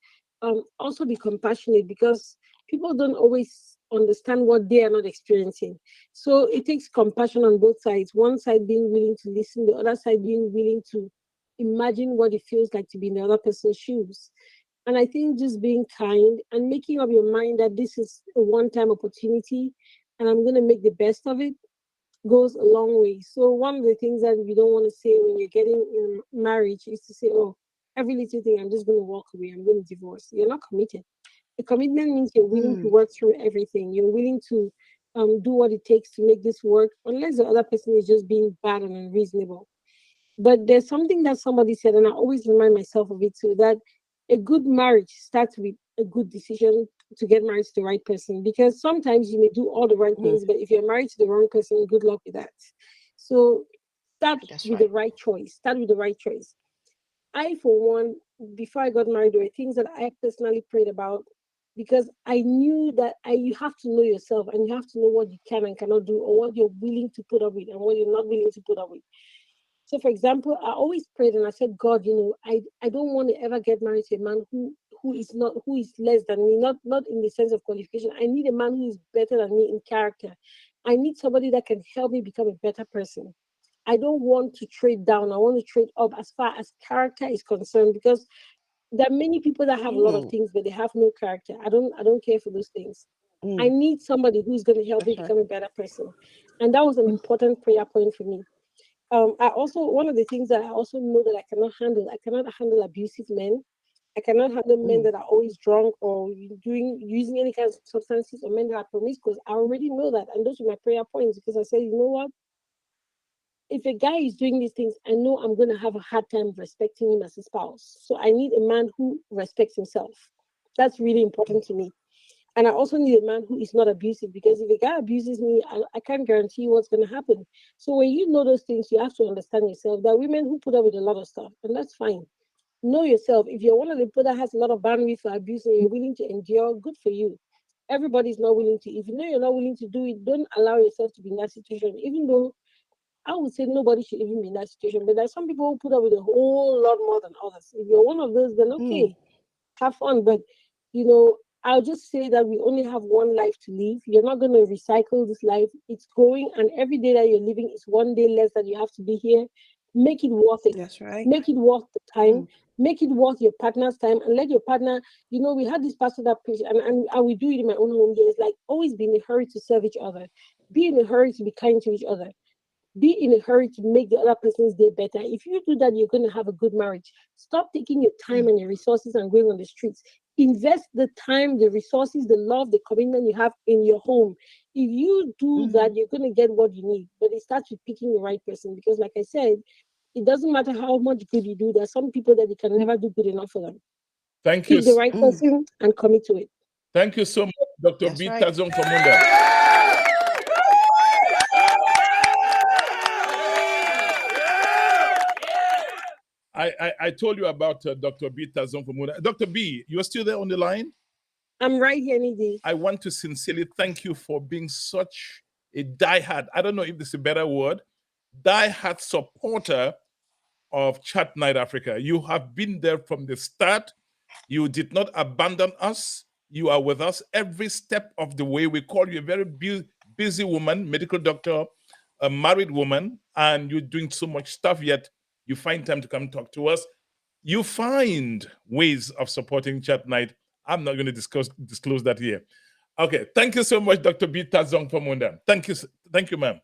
Also be compassionate, because people don't always understand what they are not experiencing. So it takes compassion on both sides. One side being willing to listen, the other side being willing to imagine what it feels like to be in the other person's shoes. And I think just being kind and making up your mind that this is a one-time opportunity and I'm going to make the best of it goes a long way. So one of the things that we don't want to say when you're getting in marriage is to say, oh, every little thing, I'm just going to walk away, I'm going to divorce. You're not committed. A commitment means you're willing to work through everything. You're willing to do what it takes to make this work, unless the other person is just being bad and unreasonable. But there's something that somebody said, and I always remind myself of it too, that a good marriage starts with a good decision to get married to the right person. Because sometimes you may do all the right things, but if you're married to the wrong person, good luck with that. So start with the right choice. Start with the right choice. I, for one, before I got married, there were things that I personally prayed about, because I knew that you have to know yourself and you have to know what you can and cannot do, or what you're willing to put up with and what you're not willing to put up with. So, for example, I always prayed and I said, God, I don't want to ever get married to a man who is less than me, not in the sense of qualification. I need a man who is better than me in character. I need somebody that can help me become a better person. I don't want to trade down. I want to trade up as far as character is concerned, because there are many people that have a lot of things, but they have no character. I don't care for those things. I need somebody who's going to help me become a better person. And that was an important prayer point for me. I also, one of the things that I also know that I cannot handle abusive men. I cannot handle men that are always drunk or using any kind of substances, or men that are promiscuous. I already know that, and those are my prayer points, because I said, you know what? If a guy is doing these things, I know I'm going to have a hard time respecting him as a spouse. So I need a man who respects himself. That's really important to me. And I also need a man who is not abusive, because if a guy abuses me, I can't guarantee what's going to happen. So when you know those things, you have to understand yourself. There are women who put up with a lot of stuff, and that's fine. Know yourself. If you're one of the people that has a lot of bandwidth for abuse and you're willing to endure, good for you. Everybody's not willing to. If you know you're not willing to do it, don't allow yourself to be in that situation. Even though I would say nobody should even be in that situation, but there's some people who put up with a whole lot more than others. If you're one of those, then okay, have fun. But I'll just say that we only have one life to live. You're not going to recycle this life. It's going, and every day that you're living is one day less that you have to be here. Make it worth it. That's right. Make it worth the time. Make it worth your partner's time, and let your partner. We had this pastor that preached, and we do it in my own home here. It's like, always be in a hurry to serve each other. Be in a hurry to be kind to each other. Be in a hurry to make the other person's day better. If you do that, you're going to have a good marriage. Stop taking your time and your resources and going on the streets. Invest the time, the resources, the love, the commitment you have in your home. If you do that, you're going to get what you need. But it starts with picking the right person, because, like I said, it doesn't matter how much good you do. There's some people that you can never do good enough for them. Thank you. Pick the right person and commit to it. Thank you so much, Dr. B. Tazong Famunda. I told you about Dr. B. Tazong Famunda. Dr. B, you're still there on the line? I'm right here, Nidhi. I want to sincerely thank you for being such a diehard, I don't know if this is a better word, diehard supporter of Chat Night Africa. You have been there from the start. You did not abandon us. You are with us every step of the way. We call you a very busy woman, medical doctor, a married woman, and you're doing so much stuff, yet you find time to come talk to us. You find ways of supporting Chat Night. I'm not going to disclose that here. Okay, thank you so much, Dr. B. Tazong Pamunda. Thank you, ma'am.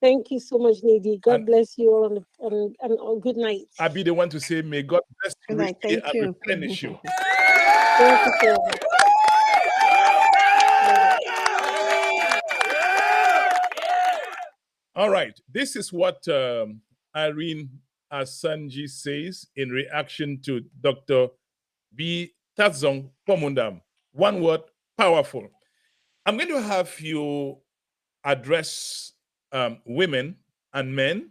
Thank you so much, Lady. God bless you all, and good night. I'll be the one to say, may God bless you Good night. Thank and you. replenish you. Thank you so much. All right, this is what Irene Asanji says in reaction to Dr. B. Tazong Pomundam. One word, powerful. I'm going to have you address women and men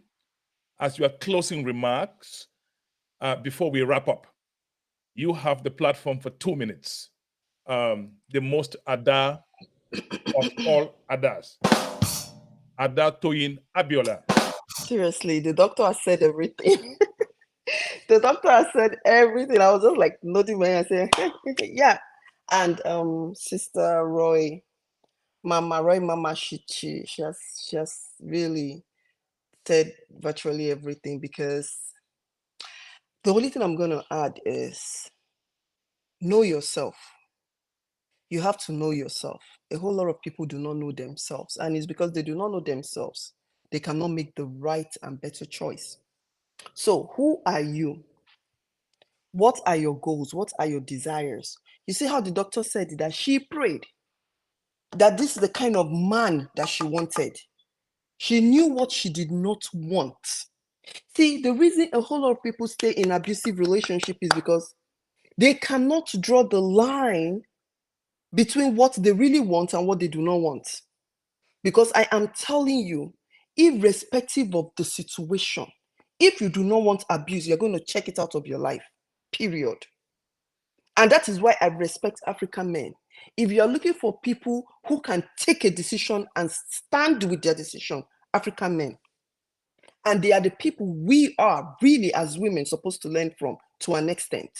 as your closing remarks before we wrap up. You have the platform for 2 minutes. The most Ada of all Adas. Ada Toyin Abiola. Seriously, the doctor has said everything. The doctor has said everything. I was just like nodding my head and saying, yeah. And Sister Mama, she has really said virtually everything, because the only thing I'm gonna add is know yourself. You have to know yourself. A whole lot of people do not know themselves, and it's because they do not know themselves, they cannot make the right and better choice. So who are you? What are your goals? What are your desires? You see how the doctor said that she prayed that this is the kind of man that she wanted. She knew what she did not want. See, the reason a whole lot of people stay in abusive relationship is because they cannot draw the line between what they really want and what they do not want. Because I am telling you, irrespective of the situation, if you do not want abuse, you're going to check it out of your life, period. And that is why I respect African men. If you are looking for people who can take a decision and stand with their decision, African men. And they are the people we are really as women supposed to learn from to an extent.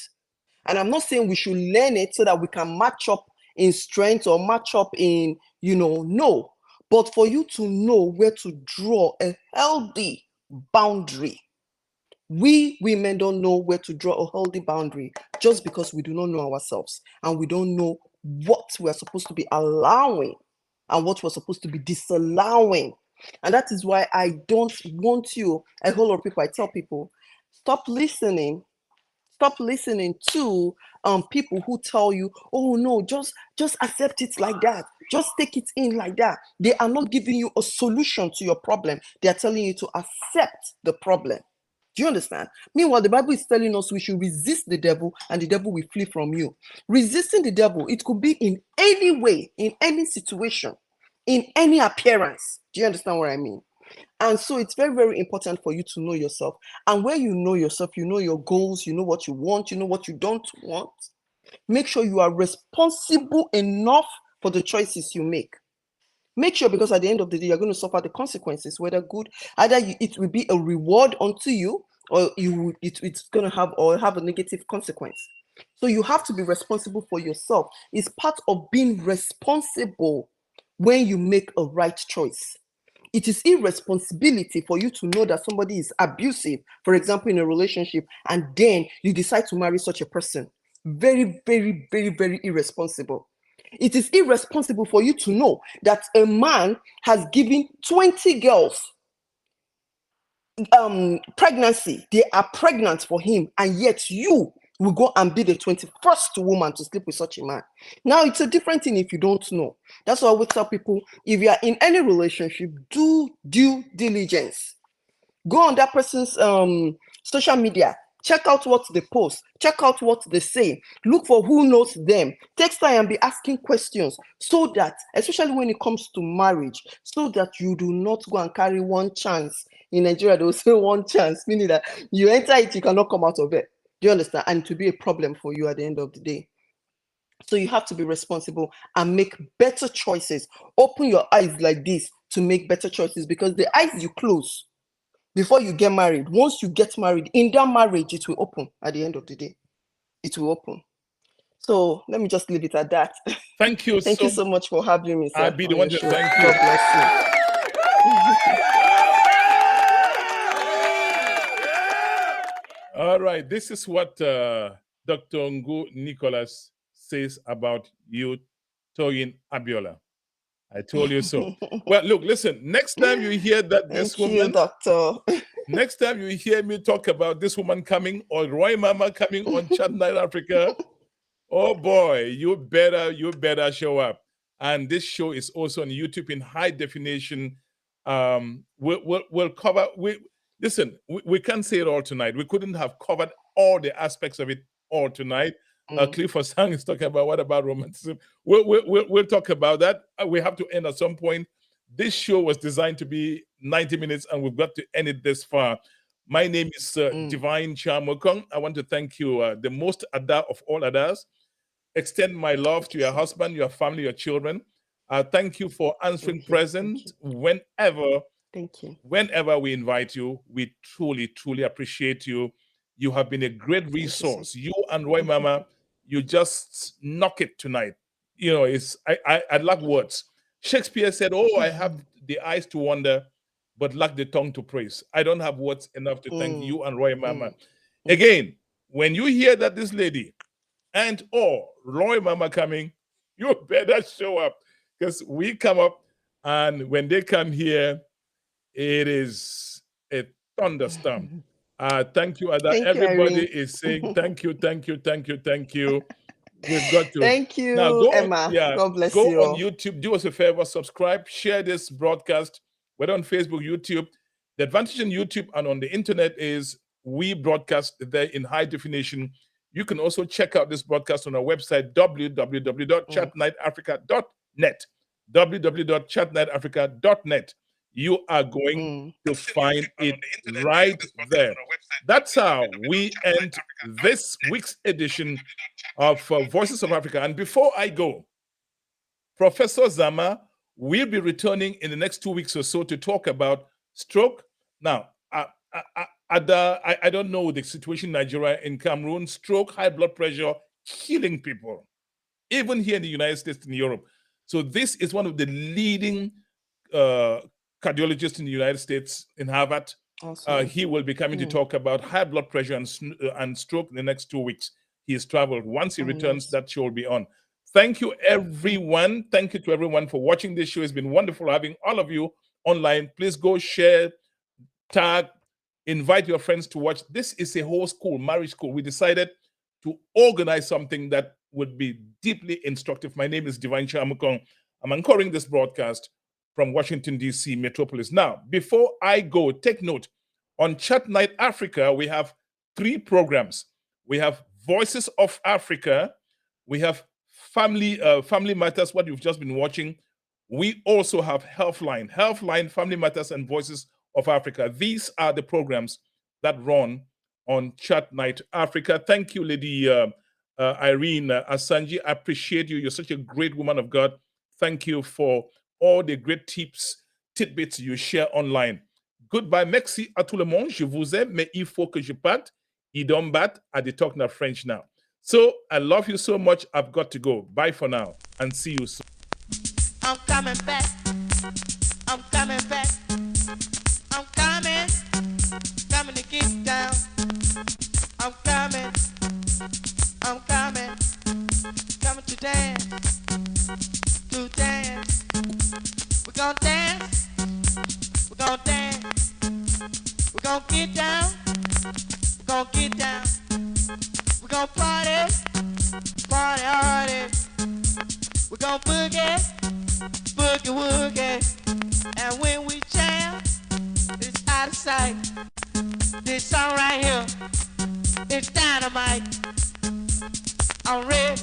And I'm not saying we should learn it so that we can match up in strength or match up in, no. But for you to know where to draw a healthy boundary. We women don't know where to draw a healthy boundary just because we do not know ourselves and we don't know what we're supposed to be allowing and what we're supposed to be disallowing. And that is why I don't want you, a whole lot of people, I tell people, stop listening to people who tell you, oh no, just accept it like that, just take it in like that. They are not giving you a solution to your problem. They are telling you to accept the problem. Do you understand? Meanwhile, the Bible is telling us we should resist the devil and the devil will flee from you. Resisting the devil, it could be in any way, in any situation, in any appearance. Do you understand what I mean? And so it's very, very important for you to know yourself. And when you know yourself, you know your goals, you know what you want, you know what you don't want. Make sure you are responsible enough for the choices you make. Make sure, because at the end of the day, you're going to suffer the consequences, whether good, either it will be a reward unto you, or it's going to have a negative consequence. So you have to be responsible for yourself. It's part of being responsible when you make a right choice. It is irresponsibility for you to know that somebody is abusive, for example, in a relationship, and then you decide to marry such a person. Very, very, very, very irresponsible. It is irresponsible for you to know that a man has given 20 girls pregnancy. They are pregnant for him, and yet you will go and be the 21st woman to sleep with such a man. Now, it's a different thing if you don't know. That's why I would tell people, if you are in any relationship, do due diligence. Go on that person's social media. Check out what they post. Check out what they say. Look for who knows them. Take time and be asking questions so that, especially when it comes to marriage, so that you do not go and carry one chance. In Nigeria, they will say one chance, meaning that you enter it, you cannot come out of it. Do you understand? And to be a problem for you at the end of the day. So you have to be responsible and make better choices. Open your eyes like this to make better choices, because the eyes you close, before you get married. Once you get married, in that marriage, it will open at the end of the day. It will open. So let me just leave it at that. Thank you. Thank you so much for having me, sir. I'll be the one to thank you. God bless you. All right. This is what Dr. Ngu Nicholas says about you, Toyin Abiola. I told you so. Well, look, listen, next time you hear that this woman, you, doctor. Next time you hear me talk about this woman coming or Roy Mama coming on Chat Night Africa, oh boy, you better show up. And this show is also on YouTube in high definition. We'll cover. Listen, we can't say it all tonight. We couldn't have covered all the aspects of it all tonight. Clifford Sang is talking about what about romanticism. We'll talk about that. We have to end at some point. This show was designed to be 90 minutes, and we've got to end it this far. My name is Divine Chamokong. I want to thank you, the most Ada of all Adas. Extend my love to your husband, your family, your children. Thank you for answering present whenever. Thank you. Whenever we invite you, we truly, truly appreciate you. You have been a great resource. You and Roy Mama, you just knock it tonight. You know, I lack words. Shakespeare said, "Oh, I have the eyes to wonder, but lack the tongue to praise." I don't have words enough to thank you and Roy Mama. Again, when you hear that this lady and Roy Mama coming, you better show up, because we come up, and when they come here, it is a thunderstorm. Thank you, Ada. Everybody is saying thank you, thank you, thank you, thank you. We've got to. Thank you, now, go Emma. On, God bless go you. on YouTube. Do us a favor. Subscribe. Share this broadcast. Whether on Facebook, YouTube. The advantage on YouTube and on the internet is we broadcast there in high definition. You can also check out this broadcast on our website, www.chatnightafrica.net. www.chatnightafrica.net. You are going to find it right there. That's how we end this week's edition of Voices of Africa. And before I go, Professor Zama will be returning in the next 2 weeks or so to talk about stroke. Now, I don't know the situation in Nigeria, in Cameroon, stroke, high blood pressure, killing people, even here in the United States and Europe. So this is one of the leading cardiologists in the United States in Harvard. Awesome. He will be coming to talk about high blood pressure and stroke in the next 2 weeks. He has traveled. Once he returns, that show will be on. Thank you, everyone. Thank you to everyone for watching this show. It's been wonderful having all of you online. Please go share, tag, invite your friends to watch. This is a whole school, marriage school. We decided to organize something that would be deeply instructive. My name is Divine Chamukong. I'm anchoring this broadcast from Washington, D.C. metropolis. Now, before I go, take note. On Chat Night Africa, we have 3 programs. We have Voices of Africa. We have Family Matters, what you've just been watching. We also have Healthline, Family Matters, and Voices of Africa. These are the programs that run on Chat Night Africa. Thank you, Lady Irene Asanji. I appreciate you. You're such a great woman of God. Thank you for all the great tips, tidbits you share online. Goodbye, merci à tout le monde. Je vous aime, mais il faut que je parte. I don't bat. I talk now French now. So I love you so much. I've got to go. Bye for now, and see you soon. I'm coming back. I'm coming back. I'm coming to get down. I'm coming to dance, We're gonna dance, we're gonna get down, we're gonna party hardy, we're gonna boogie woogie, and when we jam, it's out of sight. This song right here, it's dynamite. I'm ready.